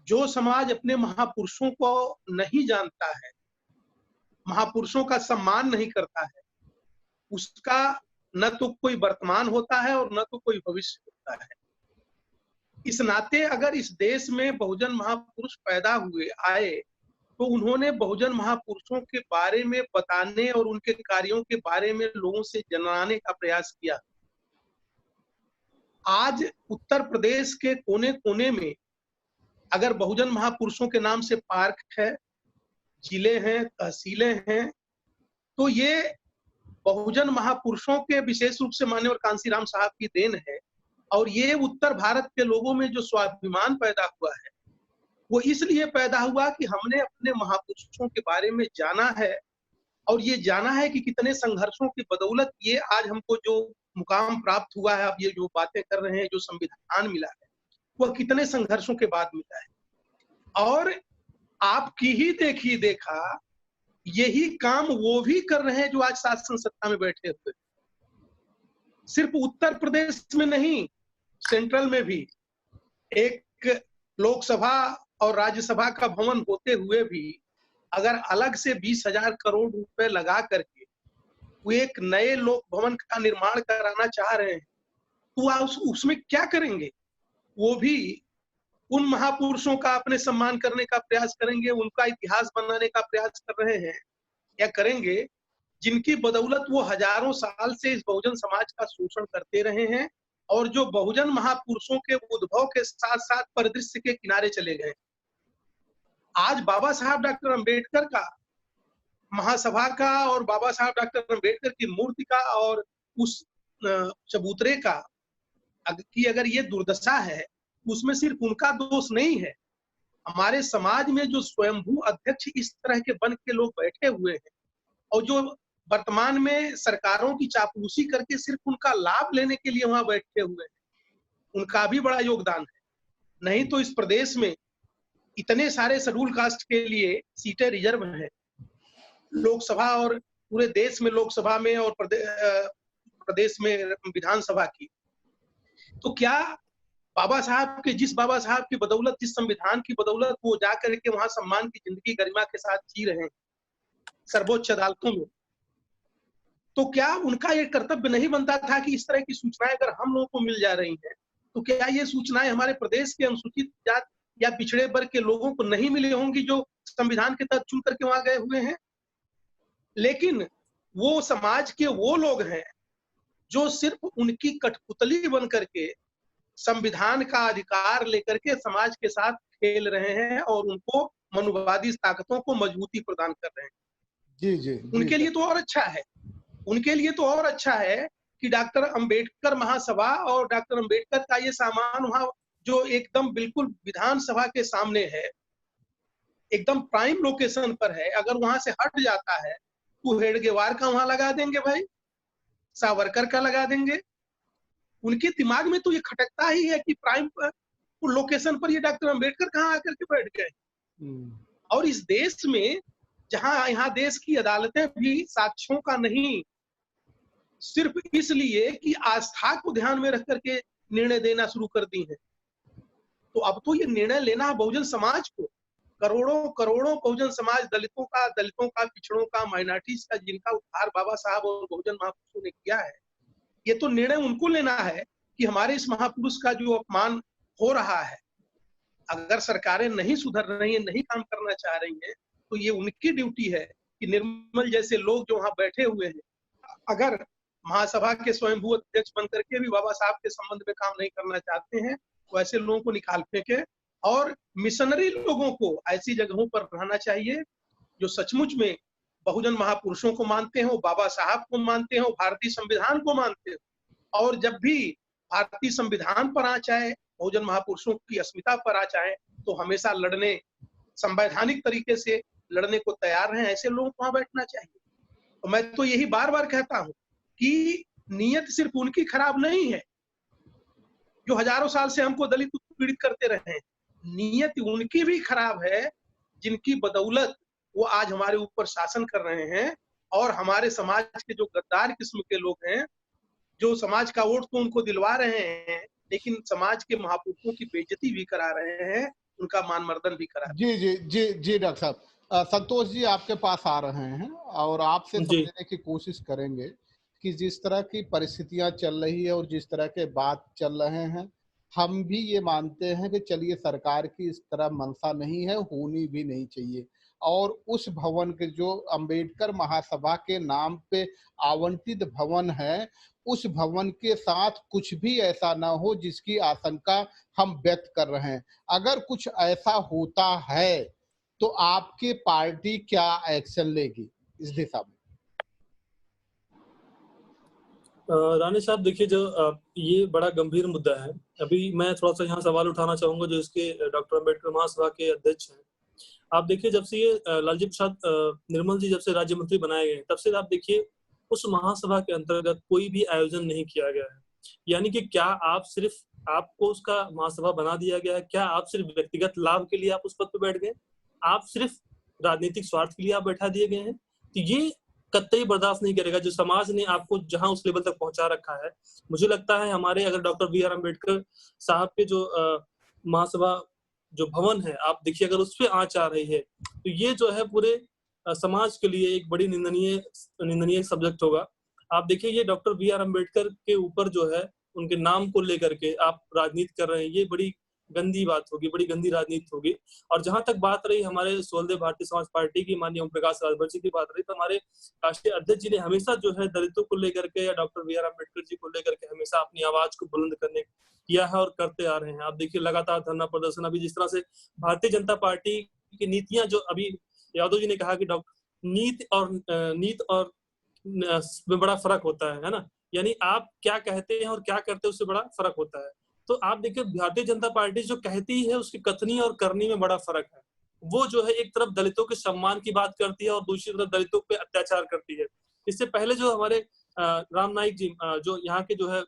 जो समाज अपने महापुरुषों को नहीं जानता है, महापुरुषों का सम्मान नहीं करता है, उसका न तो कोई वर्तमान होता है और न तो कोई भविष्य होता है। इस नाते अगर इस देश में बहुजन महापुरुष पैदा हुए आए तो उन्होंने बहुजन महापुरुषों के बारे में बताने और उनके कार्यों के बारे में लोगों से जनाने का प्रयास किया। आज उत्तर प्रदेश के कोने कोने में अगर बहुजन महापुरुषों के नाम से पार्क है, जिले हैं, तहसीलें हैं, तो ये बहुजन महापुरुषों के विशेष रूप से माननीय कांसीराम साहब की देन है। और ये उत्तर भारत के लोगों में जो स्वाभिमान पैदा हुआ है वो इसलिए पैदा हुआ कि हमने अपने महापुरुषों के बारे में जाना है और ये जाना है कि कितने संघर्षों की बदौलत ये आज हमको जो मुकाम प्राप्त हुआ है, अब ये जो बातें कर रहे हैं, जो संविधान मिला है, वह कितने संघर्षों के बाद मिला है। और आपकी ही देखा यही काम वो भी कर रहे हैं जो आज शासन सत्ता में बैठे हुए। सिर्फ उत्तर प्रदेश में नहीं, सेंट्रल में भी एक लोकसभा और राज्यसभा का भवन होते हुए भी अगर अलग से 20,000 करोड़ रुपए लगा करके वो एक नए लोक भवन का निर्माण कराना चाह रहे हैं तो उसमें क्या करेंगे? वो भी उन महापुरुषों का अपने सम्मान करने का प्रयास करेंगे, उनका इतिहास बनाने का प्रयास कर रहे हैं या करेंगे जिनकी बदौलत वो हजारों साल से इस बहुजन समाज का शोषण करते रहे हैं और जो बहुजन महापुरुषों के उद्भव के साथ साथ परिदृश्य के किनारे चले गए। आज बाबा साहब डॉक्टर अंबेडकर का महासभा का और बाबा साहब डॉक्टर अंबेडकर की मूर्ति का और उस चबूतरे का की अगर ये दुर्दशा है, उसमें सिर्फ उनका दोष नहीं है। हमारे समाज में जो स्वयंभू अध्यक्ष इस तरह के बन के लोग बैठे हुए हैं और जो वर्तमान में सरकारों की चापलूसी करके सिर्फ उनका लाभ लेने के लिए वहां बैठे हुए हैं, उनका भी बड़ा योगदान है। नहीं तो इस प्रदेश में इतने सारे शेड्यूल कास्ट के लिए सीटें रिजर्व हैं, लोकसभा और पूरे देश में लोकसभा में और प्रदेश में विधानसभा की। तो क्या बाबा साहब के जिस बदौलत, जिस संविधान की बदौलत वो जाकर के वहां सम्मान की जिंदगी गरिमा के साथ जी रहे हैं सर्वोच्च अदालतों में, तो क्या उनका ये कर्तव्य नहीं बनता था कि इस तरह की सूचनाएं अगर हम लोगों को मिल जा रही हैं तो क्या ये सूचनाएं हमारे प्रदेश के अनुसूचित जाति या पिछड़े वर्ग के लोगों को नहीं मिली होंगी जो संविधान के तहत चुन करके वहां गए हुए हैं? लेकिन वो समाज के वो लोग हैं जो सिर्फ उनकी कठपुतली बन करके संविधान का अधिकार लेकर के समाज के साथ खेल रहे हैं और उनको मनुवादी ताकतों को मजबूती प्रदान कर रहे हैं। जी जी उनके लिए तो और अच्छा है, उनके लिए तो और अच्छा है कि डॉक्टर अंबेडकर महासभा और डॉक्टर अंबेडकर का ये सामान वहां जो एकदम बिल्कुल विधानसभा के सामने है, एकदम प्राइम लोकेशन पर है, अगर वहां से हट जाता है तो हेडगेवार का वहां लगा देंगे भाई, सावरकर का लगा देंगे। उनके दिमाग में तो ये खटकता ही है कि प्राइम लोकेशन पर ये डॉक्टर अंबेडकर कहाँ आकर के बैठ गए। और इस देश में जहां यहाँ देश की अदालतें भी साक्ष्यों का नहीं, सिर्फ इसलिए कि आस्था को ध्यान में रख करके निर्णय देना शुरू कर दी है। तो अब तो ये निर्णय लेना है बहुजन समाज को, करोड़ों करोड़ों बहुजन समाज, दलितों का, पिछड़ों का, माइनॉरिटीज का, जिनका उद्धार बाबा साहब और बहुजन महापुरुषों ने किया है। ये तो निर्णय उनको लेना है कि हमारे इस महापुरुष का जो अपमान हो रहा है, अगर सरकारें नहीं सुधर रही है, नहीं काम करना चाह रही हैं, तो ये उनकी ड्यूटी है कि निर्मल जैसे लोग जो वहां बैठे हुए हैं, अगर महासभा के स्वयंभू अध्यक्ष बनकर के भी बाबा साहब के संबंध में काम नहीं करना चाहते हैं, तो ऐसे लोगों को निकाल फेंके और मिशनरी लोगों को ऐसी जगहों पर रहना चाहिए जो सचमुच में बहुजन महापुरुषों को मानते हो, बाबा साहब को मानते हो, भारतीय संविधान को मानते हो। और जब भी भारतीय संविधान पर आ चाहे, बहुजन महापुरुषों की अस्मिता पर आ चाहे, तो हमेशा लड़ने, संवैधानिक तरीके से लड़ने को तैयार हैं, ऐसे लोगों को वहां बैठना चाहिए। तो मैं तो यही बार बार कहता हूं कि नीयत सिर्फ उनकी खराब नहीं है जो हजारों साल से हमको दलित पीड़ित करते रहे हैं, नीयत उनकी भी खराब है जिनकी बदौलत वो आज हमारे ऊपर शासन कर रहे हैं। और हमारे समाज के जो गद्दार किस्म के लोग हैं, जो समाज का वोट तो उनको दिलवा रहे हैं, लेकिन समाज के महापुरुषों की बेइज्जती भी करा रहे हैं, उनका मान मर्दन भी करा रहे हैं। जी जी जी जी डॉक्टर साहब, संतोष जी आपके पास आ रहे हैं और आपसे समझने की कोशिश करेंगे कि जिस तरह की परिस्थितियां चल रही है और जिस तरह के बात चल रहे हैं, हम भी ये मानते हैं कि चलिए सरकार की इस तरह मंशा नहीं है, होनी भी नहीं चाहिए। और उस भवन के जो अंबेडकर महासभा के नाम पे आवंटित भवन है, उस भवन के साथ कुछ भी ऐसा ना हो जिसकी आशंका हम व्यक्त कर रहे हैं। अगर कुछ ऐसा होता है तो आपकी पार्टी क्या एक्शन लेगी इस दिशा में? राणे साहब देखिए, जो ये बड़ा गंभीर मुद्दा है। अभी मैं थोड़ा सा यहाँ सवाल उठाना चाहूंगा जो इसके डॉक्टर अंबेडकर महासभा के अध्यक्ष हैं। आप देखिए, जब से ये लालजी प्रसाद निर्मल जी जब से राज्य मंत्री बनाए गए, तब से आप देखिए उस महासभा के अंतर्गत कोई भी आयोजन नहीं किया गया है। यानी कि क्या आप सिर्फ, आपको उसका महासभा बना दिया गया है, क्या आप सिर्फ व्यक्तिगत लाभ के लिए आप उस पद पर बैठ गए, आप सिर्फ राजनीतिक स्वार्थ के लिए आप बैठा दिए गए हैं? तो ये कतई बर्दाश्त नहीं करेगा। जो समाज ने आपको जहां उस लेवल तक पहुंचा रखा है, मुझे लगता है हमारे अगर डॉक्टर बी आर अम्बेडकर साहब के जो महासभा जो भवन है, आप देखिए अगर उस पर आंच आ रही है, तो ये जो है पूरे समाज के लिए एक बड़ी निंदनीय सब्जेक्ट होगा। आप देखिए, ये डॉक्टर बी आर अम्बेडकर के ऊपर जो है उनके नाम को लेकर के आप राजनीति कर रहे हैं, ये बड़ी गंदी बात होगी, बड़ी गंदी राजनीति होगी। और जहां तक बात रही हमारे सोलदेव भारतीय समाज पार्टी की, माननीय ओम प्रकाश राजभर जी की बात रही, तो हमारे राष्ट्रीय अध्यक्ष जी ने हमेशा जो है दलितों को लेकर के या doctor B are Ambedkar ji को लेकर के हमेशा अपनी आवाज को बुलंद करने किया है और करते आ रहे हैं। आप देखिए लगातार धरना प्रदर्शन, अभी जिस तरह से भारतीय जनता पार्टी की नीतियां, जो अभी यादव जी ने कहा कि नीति और में बड़ा फर्क होता है ना, यानी आप क्या कहते हैं और क्या करते हैं उससे बड़ा फर्क होता है। तो आप देखिए, भारतीय जनता पार्टी जो कहती है उसकी कथनी और करनी में बड़ा फर्क है। वो जो है एक तरफ दलितों के सम्मान की बात करती है और दूसरी तरफ दलितों पे अत्याचार करती है। इससे पहले जो हमारे राम नाईक जी जो यहाँ के जो है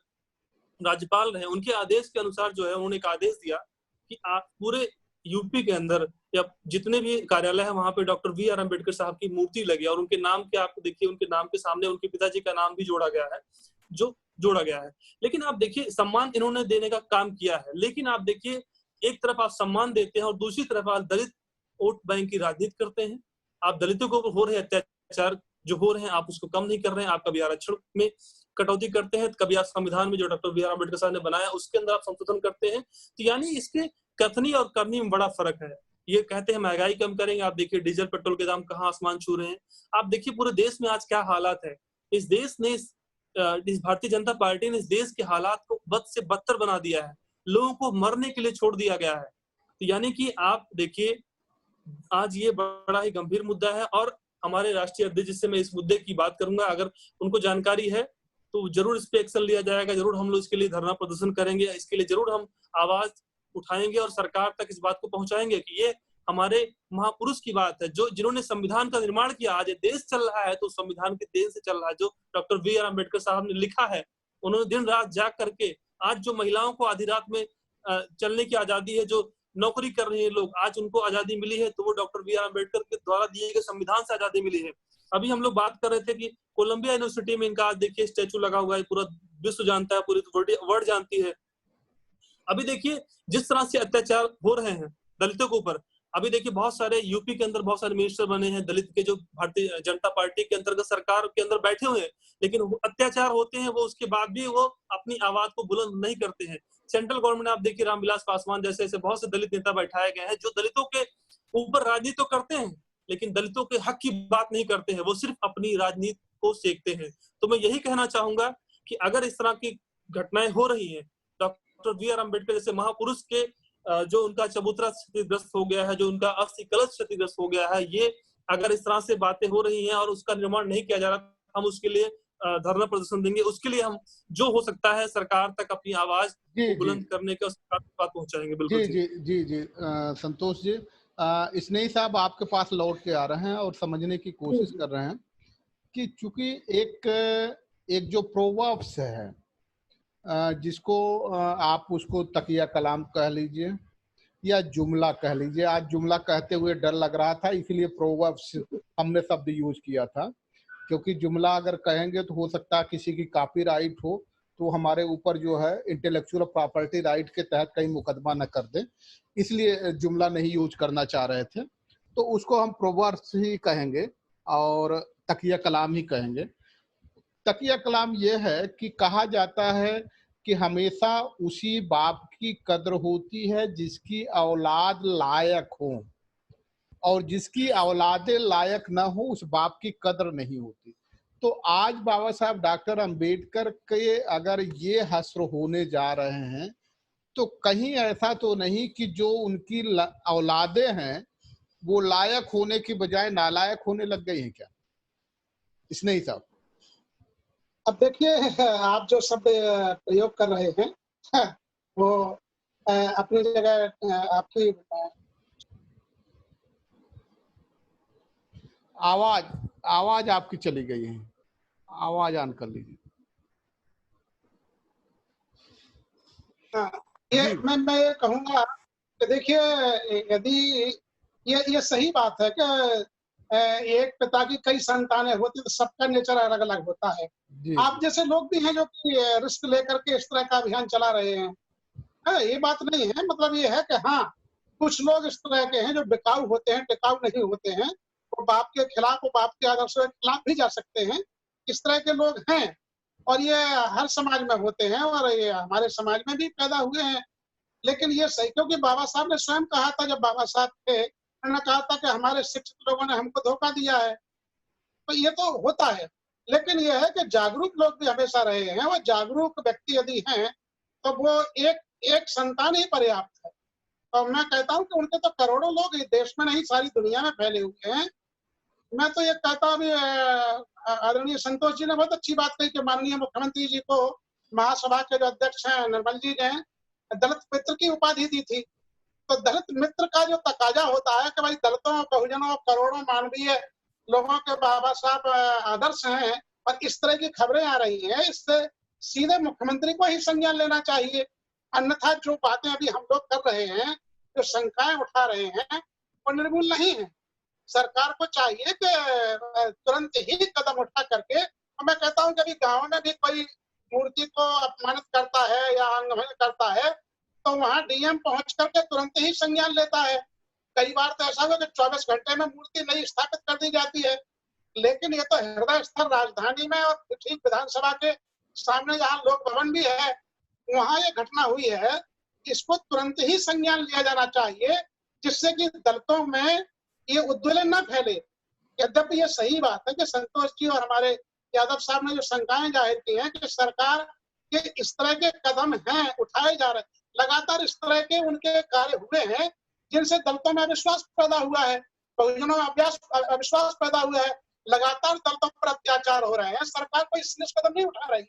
राज्यपाल रहे, उनके आदेश के अनुसार जो है उन्होंने एक आदेश दिया कि आप पूरे यूपी के अंदर या जितने भी कार्यालय है वहां पे डॉक्टर बी आर अम्बेडकर साहब की मूर्ति लगी और उनके नाम के, आपको देखिए उनके नाम के सामने उनके पिताजी का नाम भी जोड़ा गया है। लेकिन आप देखिए, सम्मान इन्होंने देने का काम किया है, लेकिन आप देखिए एक तरफ आप सम्मान देते हैं और दूसरी तरफ आप दलित वोट बैंक की राजनीति करते हैं। आप दलितों को हो रहे अत्याचार जो हो रहे हैं आप उसको कम नहीं कर रहे हैं। आप कभी आरक्षण में कटौती करते हैं, कभी आप संविधान में जो डॉक्टर बी आर अम्बेडकर साहब ने बनाया उसके अंदर आप संशोधन करते हैं। तो यानी इसके कथनी और करनी में बड़ा फर्क है। ये कहते हैं महंगाई कम करेंगे, आप देखिए डीजल पेट्रोल के दाम कहाँ आसमान छू रहे हैं। आप देखिए पूरे देश में आज क्या हालात है। इस देश ने, इस भारतीय जनता पार्टी ने इस देश के हालात को बद से बदतर बना दिया है। लोगों को मरने के लिए छोड़ दिया गया है। तो यानी कि आप देखिए, आज ये बड़ा ही गंभीर मुद्दा है और हमारे राष्ट्रीय अध्यक्ष जिससे मैं इस मुद्दे की बात करूंगा, अगर उनको जानकारी है तो जरूर इस पे एक्शन लिया जाएगा, जरूर हम लोग इसके लिए धरना प्रदर्शन करेंगे, इसके लिए जरूर हम आवाज उठाएंगे और सरकार तक इस बात को पहुंचाएंगे कि ये हमारे महापुरुष की बात है, जो जिन्होंने संविधान का निर्माण किया। आज ये देश चल रहा है तो संविधान के देन से चल रहा है, जो डॉक्टर बी आर अम्बेडकर साहब ने लिखा है। उन्होंने दिन रात जाग करके आज जो महिलाओं को आधी रात में चलने की आजादी है, जो नौकरी कर रहे हैं लोग, आज उनको आजादी मिली है तो वो डॉक्टर बी आर अम्बेडकर के द्वारा दिए गए संविधान से आजादी मिली है। अभी हम लोग बात कर रहे थे कि कोलंबिया यूनिवर्सिटी में इनका आज देखिए स्टैचू लगा हुआ है, पूरा विश्व जानता है, पूरी वर्ल्ड जानती है। अभी देखिए जिस तरह से अत्याचार हो रहे हैं दलितों के ऊपर, अभी देखिए बहुत सारे यूपी के अंदर बहुत सारे मिनिस्टर बने हैं दलित के, जो भारतीय जनता पार्टी के अंतर्गत सरकार के अंदर बैठे हुए हैं, लेकिन अत्याचार होते हैं वो उसके बाद भी वो अपनी आवाज को बुलंद नहीं करते हैं। सेंट्रल गवर्नमेंट आप देखिए रामविलास पासवान जैसे ऐसे बहुत से दलित नेता बैठाए गए हैं जो दलितों के ऊपर राजनीति तो करते हैं लेकिन दलितों के हक की बात नहीं करते हैं, वो सिर्फ अपनी राजनीति को सेकते हैं। तो मैं यही कहना चाहूंगा कि अगर इस तरह की घटनाएं हो रही हैं, डॉक्टर बी आर अम्बेडकर जैसे महापुरुष के जो उनका चबूतरा क्षतिग्रस्त हो गया है, जो उनका अस्थि कलश क्षतिग्रस्त हो गया है, ये अगर इस तरह से बातें हो रही हैं और उसका निर्माण नहीं किया जा रहा, हम उसके लिए धरना प्रदर्शन देंगे। उसके लिए हम जो हो सकता है सरकार तक अपनी आवाज बुलंद करने का सरकार तक बात पहुंचाएंगे। बिल्कुल जी संतोष जी, स्नेही साहब आपके पास लौट के आ रहे हैं और समझने की कोशिश कर रहे हैं कि चूंकि एक जो प्रोवर्ब्स है, जिसको आप उसको तकिया कलाम कह लीजिए या जुमला कह लीजिए, आज जुमला कहते हुए डर लग रहा था इसलिए प्रोवर्ब्स हमने शब्द यूज किया था, क्योंकि जुमला अगर कहेंगे तो हो सकता है किसी की कॉपीराइट हो तो हमारे ऊपर जो है इंटेलेक्चुअल प्रॉपर्टी राइट के तहत कहीं मुकदमा न कर दे, इसलिए जुमला नहीं यूज करना चाह रहे थे। तो उसको हम प्रोवर्ब्स ही कहेंगे और तकिया कलाम ही कहेंगे। तकिया कलाम ये है कि कहा जाता है कि हमेशा उसी बाप की कद्र होती है जिसकी औलाद लायक हो, और जिसकी औलादे लायक न हो उस बाप की कद्र नहीं होती। तो आज बाबा साहब डॉक्टर अंबेडकर के अगर ये हश्र होने जा रहे हैं तो कहीं ऐसा तो नहीं कि जो उनकी औलादे हैं वो लायक होने की बजाय नालायक होने लग गई हैं क्या? स्नेही साहब, अब देखिए आप जो शब्द प्रयोग कर रहे हैं वो अपनी जगह आपकी आवाज आपकी चली गई है, आवाज ऑन कर लीजिए। ये मैं ये कहूंगा कि देखिए यदि ये सही बात है कि एक पिता की कई संतानें होती तो सबका नेचर अलग अलग होता है। आप जैसे लोग भी हैं जो कि रिस्क लेकर के इस तरह का अभियान चला रहे हैं, ये बात नहीं है। मतलब ये है कि हाँ, कुछ लोग इस तरह के हैं जो बिकाऊ होते हैं, टिकाऊ नहीं होते हैं, वो बाप के खिलाफ, वो बाप के आदर्शों के खिलाफ भी जा सकते हैं। इस तरह के लोग हैं और ये हर समाज में होते हैं और ये हमारे समाज में भी पैदा हुए हैं। लेकिन ये सही, क्योंकि बाबा साहब ने स्वयं कहा था, जब बाबा साहब थे उन्होंने कहा था कि हमारे शिक्षित लोगों ने हमको धोखा दिया है। तो ये तो होता है, लेकिन ये है कि जागरूक लोग भी हमेशा रहे हैं। वो जागरूक व्यक्ति यदि हैं तो वो एक संतान ही पर्याप्त है। और मैं कहता हूँ कि उनके तो करोड़ों लोग इस देश में नहीं सारी दुनिया में फैले हुए हैं। मैं तो ये कहता हूँ, आदरणीय संतोष जी ने बहुत अच्छी बात कही कि माननीय मुख्यमंत्री जी को महासभा के जो अध्यक्ष हैं निर्मल जी ने दलित मित्र की उपाधि दी थी। तो दलित मित्र का जो तकाजा होता है कि भाई दलितों, बहुजनों, करोड़ों मानवीय लोगों के बाबा साहब आदर्श हैं और इस तरह की खबरें आ रही हैं, इससे सीधे मुख्यमंत्री को ही संज्ञान लेना चाहिए। अन्यथा जो बातें अभी हम लोग कर रहे हैं, जो शंकाएं उठा रहे हैं, वो निर्मूल नहीं है। सरकार को चाहिए कि तुरंत ही कदम उठा करके, और मैं कहता हूँ कि अभी गाँव में भी कोई मूर्ति को अपमानित करता है या अंगभंग करता है तो वहां डीएम पहुंच करके तुरंत ही संज्ञान लेता है। कई बार तो ऐसा हुआ कि 24 घंटे में मूर्ति नई स्थापित कर दी जाती है। लेकिन ये तो हृदय स्थल राजधानी में और ठीक विधानसभा के सामने जहाँ लोक भवन भी है वहां ये घटना हुई है। इसको तुरंत ही संज्ञान लिया जाना चाहिए, जिससे कि दलितों में ये उद्वेलन न फैले। यद्यपि ये सही बात है कि संतोष जी और हमारे यादव साहब ने जो शंकाएं जाहिर की हैं कि सरकार के इस तरह के कदम हैं, उठाए जा रहे हैं, लगातार इस तरह के उनके कार्य हुए हैं जिनसे दलितों में अविश्वास पैदा हुआ है, बहुजनों में अविश्वास पैदा हुआ है, लगातार दलितों पर अत्याचार हो रहे हैं। सरकार कोई सीरियस कदम नहीं उठा रही।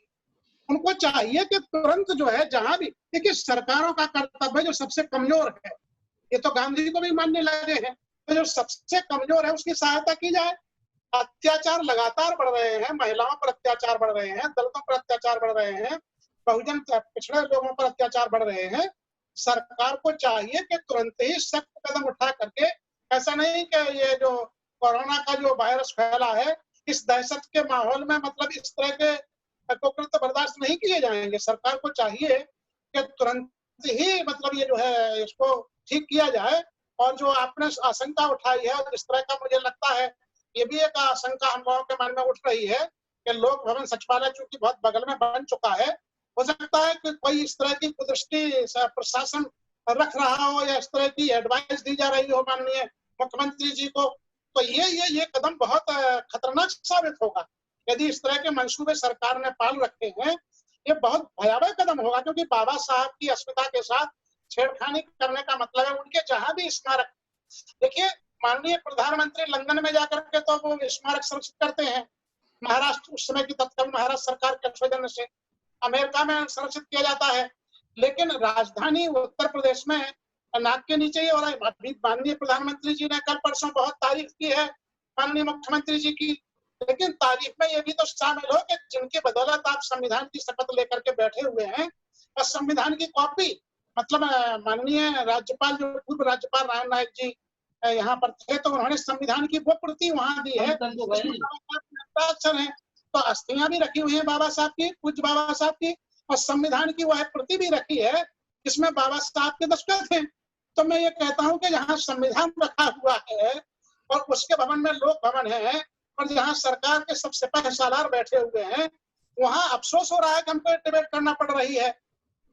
उनको चाहिए कि तुरंत जो है जहां भी, देखिए सरकारों का कर्तव्य जो सबसे कमजोर है, ये तो गांधी जी को भी मानने लगे हैं, तो जो सबसे कमजोर है उसकी सहायता की जाए। अत्याचार लगातार बढ़ रहे हैं, महिलाओं पर अत्याचार बढ़ रहे हैं, दलितों पर अत्याचार बढ़ रहे हैं, बहुजन पिछड़े लोगों पर अत्याचार बढ़ रहे हैं। सरकार को चाहिए कि तुरंत ही सख्त कदम उठा करके, ऐसा नहीं कि ये जो कोरोना का जो वायरस फैला है, इस दहशत के माहौल में मतलब इस तरह के कुकृत्य बर्दाश्त नहीं किए जाएंगे। सरकार को चाहिए कि तुरंत ही मतलब ये जो है इसको ठीक किया जाए। और जो आपने आशंका उठाई है, इस तरह का मुझे लगता है ये भी एक आशंका हम लोगों के मन में उठ रही है कि लोक भवन सचिवालय चूंकि बहुत बगल में बन चुका है, हो सकता है कि कोई इस तरह की कुदृष्टि प्रशासन रख रहा हो या इस तरह की एडवाइस दी जा रही हो माननीय मुख्यमंत्री जी को, तो ये कदम बहुत खतरनाक साबित होगा। यदि इस तरह के मंसूबे सरकार ने पाल रखे हैं, ये बहुत भयावह कदम होगा, क्योंकि बाबा साहब की अस्मिता के साथ छेड़खानी करने का मतलब है उनके जहां भी स्मारक, देखिए माननीय प्रधानमंत्री लंदन में जाकर के तो वो स्मारक संरक्षित करते हैं, महाराष्ट्र उस समय की तत्कालीन महाराष्ट्र सरकार के सौजन्य से, अमेरिका में संरक्षित किया जाता है, लेकिन राजधानी उत्तर प्रदेश में नाक के नीचे ही। और अभी माननीय प्रधानमंत्री जी ने कल परसों बहुत तारीफ की है माननीय मुख्यमंत्री जी की, लेकिन तारीफ में ये भी तो शामिल हो कि जिनकी बदौलत आप संविधान की शपथ लेकर के बैठे हुए हैं, और संविधान की कॉपी मतलब माननीय राज्यपाल जो पूर्व राज्यपाल राम नाईक जी यहाँ पर थे, तो उन्होंने संविधान की वो प्रति वहां दी है, अक्षर है, तो अस्थियां भी रखी हुई है बाबा साहब की, पूज्य बाबा साहब की, और संविधान की वह प्रति भी रखी है जिसमें बाबा साहब के दस्तखत हैं। तो मैं ये कहता हूँ कि जहाँ संविधान रखा हुआ है और उसके भवन में लोक भवन है, और जहाँ सरकार के सब सिपाही सालार बैठे हुए हैं, वहाँ अफसोस हो रहा है कि हमको डिबेट करना पड़ रही है।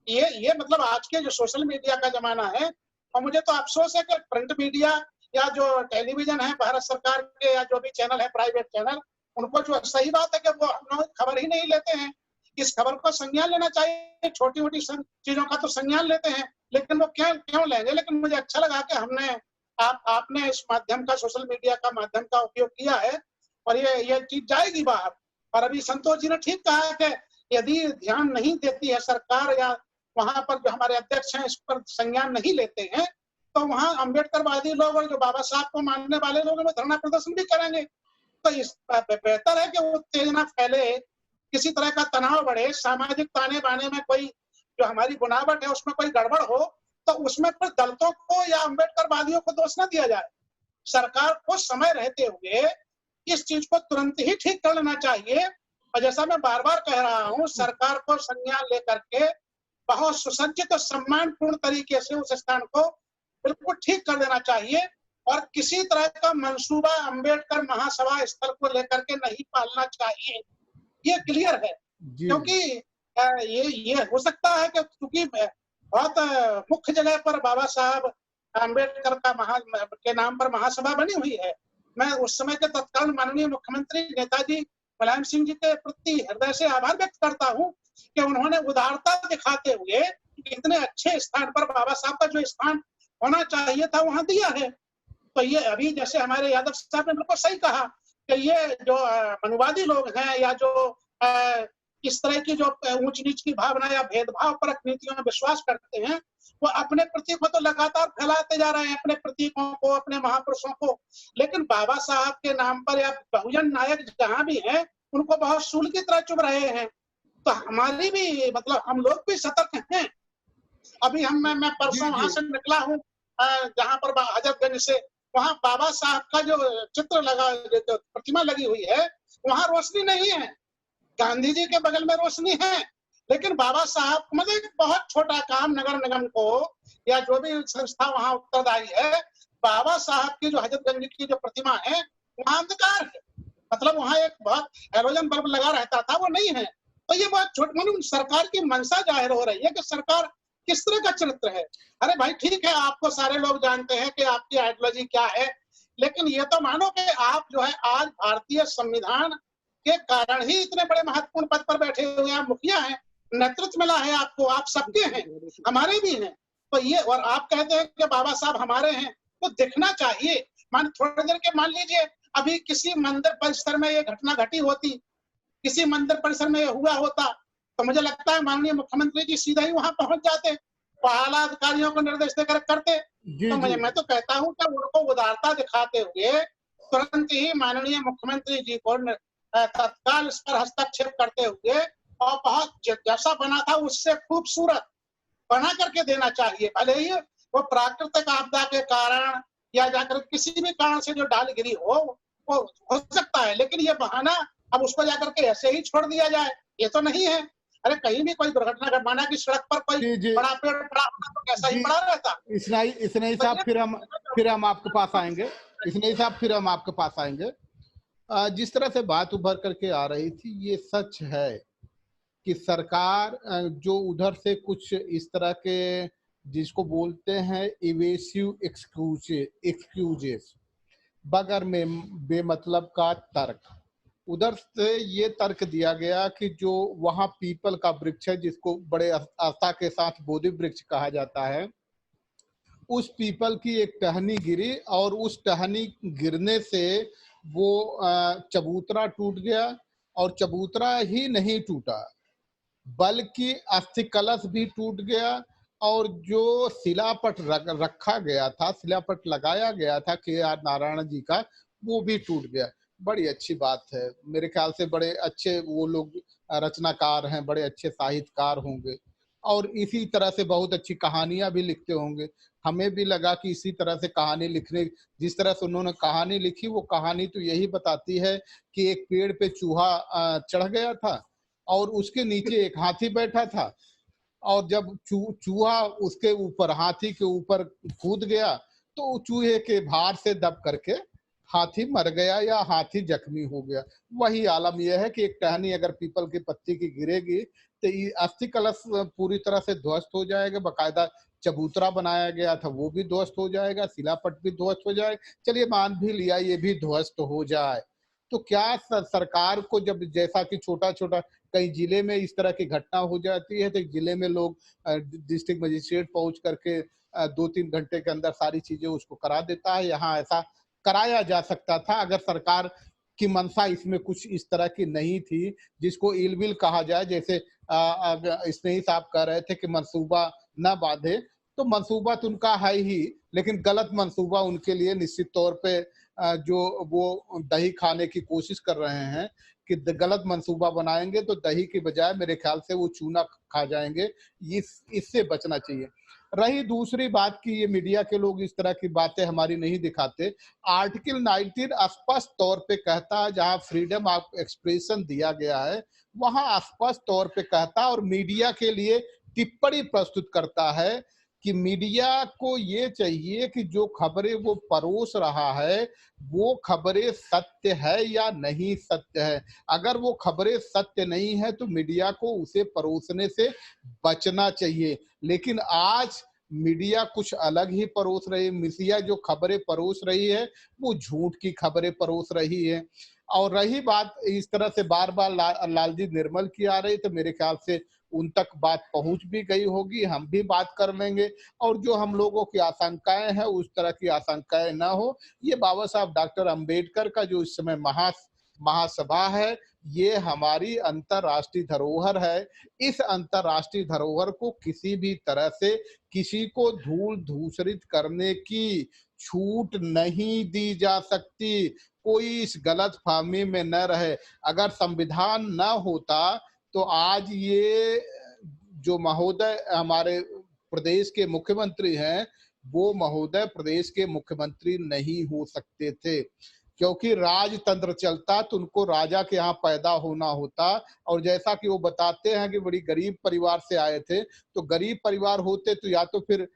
ये मतलब आज के जो सोशल मीडिया का जमाना है, और मुझे तो अफसोस है कि प्रिंट मीडिया या जो टेलीविजन है भारत सरकार के, या जो भी चैनल है प्राइवेट चैनल, उनको जो सही बात है कि वो हम लोग खबर ही नहीं लेते हैं। इस खबर को संज्ञान लेना चाहिए, छोटी मोटी चीजों का तो संज्ञान लेते हैं, लेकिन वो क्यों लेंगे। लेकिन मुझे अच्छा लगा कि हमने आपने इस माध्यम का, सोशल मीडिया का माध्यम का उपयोग किया है, और ये चीज जाएगी बाहर। और अभी संतोष जी ने ठीक कहा है कि यदि ध्यान नहीं देती है सरकार, या वहां पर जो हमारे अध्यक्ष हैं इस पर संज्ञान नहीं लेते हैं, तो वहाँ अम्बेडकरवादी लोग और जो बाबा साहब को मानने वाले लोग वो धरना प्रदर्शन भी करेंगे। तो इस बेहतर है कि वो उत्तेजना फैले, किसी तरह का तनाव बढ़े, सामाजिक ताने बाने में कोई जो हमारी बुनावट है उसमें कोई गड़बड़ हो, तो उसमें फिर दलितों को या अम्बेडकरवादियों को दोष न दिया जाए। सरकार को समय रहते हुए इस चीज को तुरंत ही ठीक कर लेना चाहिए। और जैसा मैं बार बार कह रहा हूँ, सरकार को संज्ञान लेकर के बहुत सुसज्जित और सम्मानपूर्ण तरीके से उस स्थान को बिल्कुल ठीक कर देना चाहिए, और किसी तरह का मंसूबा अम्बेडकर महासभा स्थल को लेकर के नहीं पालना चाहिए। ये क्लियर है, क्योंकि ये हो सकता है कि क्योंकि बहुत मुख्य जगह पर बाबा साहब अम्बेडकर का के नाम पर महासभा बनी हुई है। मैं उस समय के तत्कालीन माननीय मुख्यमंत्री नेताजी मुलायम सिंह जी के प्रति हृदय से आभार व्यक्त करता हूँ कि उन्होंने उदारता दिखाते हुए इतने अच्छे स्थान पर बाबा साहब का जो स्थान होना चाहिए था वहां दिया है। तो ये अभी जैसे हमारे यादव साहब ने बिल्कुल सही कहा कि ये जो मनुवादी लोग हैं, या जो इस तरह की जो ऊंच नीच की भावना या भेदभाव परक नीतियों में विश्वास करते हैं, वो अपने प्रतीक को तो लगातार फैलाते जा रहे हैं, अपने प्रतीकों को, अपने महापुरुषों को, लेकिन बाबा साहब के नाम पर या बहुजन नायक जहां भी हैं उनको बहुत सूल की तरह चुभ रहे हैं। तो हमारी भी मतलब हम लोग भी सतर्क हैं। अभी मैं परसों वहां से निकला हूँ, जहाँ पर हजरतगंज से, वहाँ बाबा साहब का जो चित्र लगा, जो प्रतिमा लगी हुई है, वहाँ रोशनी नहीं है। गांधी जी के बगल में रोशनी है, लेकिन बाबा साहब मतलब बहुत छोटा काम नगर निगम को या जो भी संस्था वहाँ उत्तरदायी है, बाबा साहब की जो हजरतगंज की जो प्रतिमा है वहाँ अंधकार है, मतलब वहाँ एक बहुत हैलोजन बल्ब लगा रहता था, वो नहीं है। तो ये बहुत छोटी सरकार की मंशा जाहिर हो रही है कि सरकार किस तरह का चरित्र है। अरे भाई ठीक है, आपको सारे लोग जानते हैं कि आपकी आइडियोलॉजी क्या है, लेकिन ये तो मानो कि आप जो है आज भारतीय संविधान के कारण ही इतने बड़े महत्वपूर्ण पद पर बैठे हुए हैं, मुखिया हैं, नेतृत्व मिला है आपको, आप सबके हैं, हमारे भी हैं। तो ये, और आप कहते हैं कि बाबा साहब हमारे हैं, तो दिखना चाहिए। थोड़ी देर के मान लीजिए अभी किसी मंदिर परिसर में ये घटना घटी होती, किसी मंदिर परिसर में ये हुआ होता, तो मुझे लगता है माननीय मुख्यमंत्री जी सीधा ही वहां पहुंच जाते, आला अधिकारियों को निर्देश देकर करते। तो मैं तो कहता हूं कि उनको उदारता दिखाते हुए तुरंत ही माननीय मुख्यमंत्री जी को तत्काल इस पर हस्तक्षेप करते हुए, और बहुत जैसा बना था उससे खूबसूरत बना करके देना चाहिए। भले ही वो प्राकृतिक आपदा के कारण या जाकर किसी भी कारण से जो डाल गिरी हो, वो हो सकता है, लेकिन ये बहाना अब उसको जाकर के ऐसे ही छोड़ दिया जाए, ये तो नहीं है। अरे कहीं भी कोई दुर्घटना माना कि सड़क पर कोई बड़ा पेड़ पड़ा होता तो कैसा ही पड़ा रहता। इसने साहब फिर हम आपके पास आएंगे, इसने साहब फिर हम आपके पास आएंगे। जिस तरह से बात उभर करके आ रही थी, ये सच है कि सरकार जो उधर से कुछ इस तरह के जिसको बोलते हैं इवेसिव एक्सक्यूजेस, बगैर में बेमतलब का तर्क, उधर से ये तर्क दिया गया कि जो वहां पीपल का वृक्ष है, जिसको बड़े आस्था के साथ बोधि वृक्ष कहा जाता है, उस पीपल की एक टहनी गिरी और उस टहनी गिरने से वो चबूतरा टूट गया। और चबूतरा ही नहीं टूटा बल्कि अस्थि कलश भी टूट गया, और जो शिलापट रखा गया था, शिलापट लगाया गया था KR नारायण जी का, वो भी टूट गया। बड़ी अच्छी बात है, मेरे ख्याल से बड़े अच्छे वो लोग रचनाकार हैं, बड़े अच्छे साहित्यकार होंगे और इसी तरह से बहुत अच्छी कहानियां भी लिखते होंगे। हमें भी लगा कि इसी तरह से कहानी लिखने, जिस तरह से उन्होंने कहानी लिखी, वो कहानी तो यही बताती है कि एक पेड़ पे चूहा चढ़ गया था और उसके नीचे एक हाथी बैठा था, और जब चूहा उसके ऊपर, हाथी के ऊपर कूद गया, तो चूहे के भार से दब करके हाथी मर गया या हाथी जख्मी हो गया। वही आलम यह है कि एक टहनी अगर पीपल की पत्ती की गिरेगी तो अस्थि कलश पूरी तरह से ध्वस्त हो जाएगा, बकायदा चबूतरा बनाया गया था वो भी ध्वस्त हो जाएगा, शिलापट भी ध्वस्त हो जाए, चलिए मान भी लिया ये भी ध्वस्त हो जाए। तो क्या सरकार को, जब जैसा कि छोटा छोटा कई जिले में इस तरह की घटना हो जाती है, तो जिले में लोग डिस्ट्रिक्ट मजिस्ट्रेट पहुंच करके 2-3 घंटे के अंदर सारी चीजें उसको करा देता है। यहाँ ऐसा कराया जा सकता था अगर सरकार की मंशा इसमें कुछ इस तरह की नहीं थी, जिसको इलविल कहा जाए। जैसे स्नेही साहब कह रहे थे कि मंसूबा न बांधे, तो मंसूबा तो उनका है ही, लेकिन गलत मंसूबा उनके लिए निश्चित तौर पे जो वो दही खाने की कोशिश कर रहे हैं कि गलत मंसूबा बनाएंगे तो दही के बजाय मेरे ख्याल से वो चूना खा जाएंगे। इससे बचना चाहिए। रही दूसरी बात कि ये मीडिया के लोग इस तरह की बातें हमारी नहीं दिखाते। आर्टिकल 19 स्पष्ट तौर पे कहता है, जहां फ्रीडम ऑफ एक्सप्रेशन दिया गया है वहां स्पष्ट तौर पे कहता है और मीडिया के लिए टिप्पणी प्रस्तुत करता है कि मीडिया को ये चाहिए कि जो खबरें वो परोस रहा है वो खबरें सत्य है या नहीं सत्य है। अगर वो खबरें सत्य नहीं है तो मीडिया को उसे परोसने से बचना चाहिए। लेकिन आज मीडिया कुछ अलग ही परोस रही है। मीडिया जो खबरें परोस रही है वो झूठ की खबरें परोस रही है। और रही बात इस तरह से बार बार लालजी निर्मल की आ रही, तो मेरे ख्याल से उन तक बात पहुंच भी गई होगी, हम भी बात कर लेंगे। और जो हम लोगों की आशंकाएं हैं उस तरह की आशंकाएं ना हो। ये बाबा साहब डॉक्टर अंबेडकर का जो इस समय महासभा है, ये हमारी अंतरराष्ट्रीय धरोहर है। इस अंतरराष्ट्रीय धरोहर को किसी भी तरह से किसी को धूल धूसरित करने की छूट नहीं दी जा सकती। कोई इस गलत फहमी में न रहे। अगर संविधान न होता तो आज ये जो महोदय हमारे प्रदेश के मुख्यमंत्री हैं, वो महोदय प्रदेश के मुख्यमंत्री नहीं हो सकते थे, क्योंकि राजतंत्र चलता तो उनको राजा के यहाँ पैदा होना होता। और जैसा कि वो बताते हैं कि बड़ी गरीब परिवार से आए थे, तो गरीब परिवार होते तो या तो फिर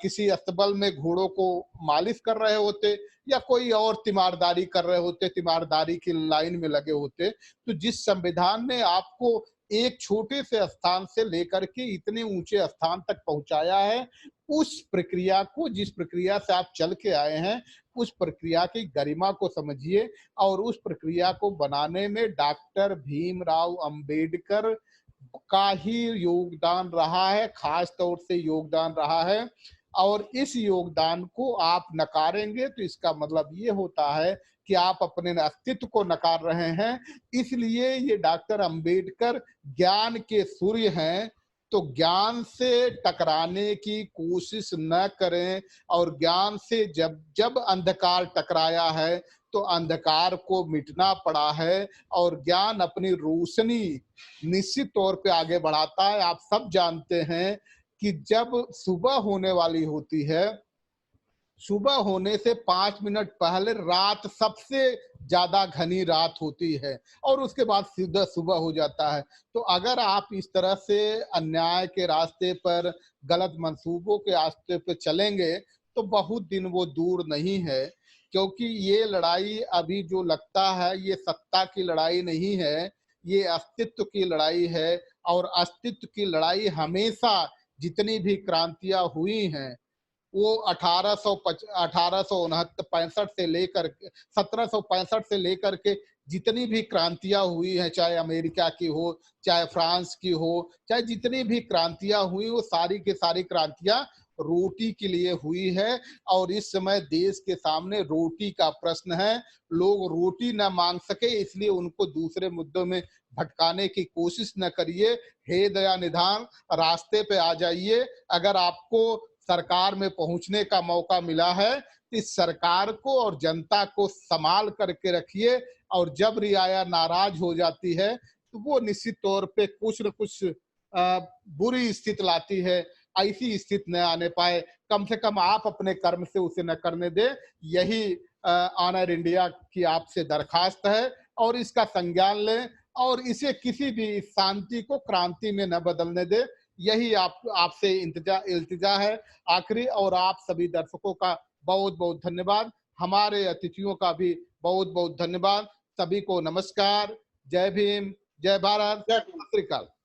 किसी अस्तबल में घोड़ों को मालिश कर रहे होते या कोई और तीमारदारी कर रहे होते, तीमारदारी की लाइन में लगे होते। तो जिस संविधान ने आपको एक छोटे से स्थान से लेकर के इतने ऊंचे स्थान तक पहुंचाया है, उस प्रक्रिया को, जिस प्रक्रिया से आप चल के आए हैं, उस प्रक्रिया की गरिमा को समझिए। और उस प्रक्रिया को बनाने में डॉक्टर भीमराव अंबेडकर का ही योगदान रहा है, खास तौर से योगदान रहा है। और इस योगदान को आप नकारेंगे तो इसका मतलब ये होता है कि आप अपने अस्तित्व को नकार रहे हैं। इसलिए ये डॉक्टर अंबेडकर ज्ञान के सूर्य हैं, तो ज्ञान से टकराने की कोशिश न करें। और ज्ञान से जब अंधकार टकराया है तो अंधकार को मिटना पड़ा है, और ज्ञान अपनी रोशनी निश्चित तौर पे आगे बढ़ाता है। आप सब जानते हैं कि जब सुबह होने वाली होती है, सुबह होने से 5 मिनट पहले रात सबसे ज्यादा घनी रात होती है, और उसके बाद सीधा सुबह हो जाता है। तो अगर आप इस तरह से अन्याय के रास्ते पर, गलत मंसूबों के रास्ते पर चलेंगे तो बहुत दिन वो दूर नहीं है। क्योंकि ये लड़ाई अभी जो लगता है ये सत्ता की लड़ाई नहीं है, ये अस्तित्व की लड़ाई है। और अस्तित्व की लड़ाई हमेशा जितनी भी क्रांतियां हुई हैं वो 1865 से लेकर 1765 से लेकर के जितनी भी क्रांतियां हुई हैं, चाहे अमेरिका की हो, चाहे फ्रांस की हो, चाहे जितनी भी क्रांतियां हुई, वो सारी की सारी क्रांतियां रोटी के लिए हुई है। और इस समय देश के सामने रोटी का प्रश्न है। लोग रोटी न मांग सके इसलिए उनको दूसरे मुद्दों में भटकाने की कोशिश न करिए। हे दया निधान, रास्ते पे आ जाइए। अगर आपको सरकार में पहुंचने का मौका मिला है तो इस सरकार को और जनता को संभाल करके रखिए। और जब रियाया नाराज हो जाती है तो वो निश्चित तौर पे कुछ न कुछ बुरी स्थिति लाती है। ऐसी स्थिति न आने पाए, कम से कम आप अपने कर्म से उसे न करने दे। यही ऑनर इंडिया की आपसे दरखास्त है, और इसका संज्ञान लें और इसे किसी भी शांति को क्रांति में न बदलने दे। यही आपसे इल्तिजा है। आखिरी, और आप सभी दर्शकों का बहुत बहुत धन्यवाद। हमारे अतिथियों का भी बहुत बहुत धन्यवाद। सभी को नमस्कार। जय भीम, जय भारत, जय सत श्री अकाल।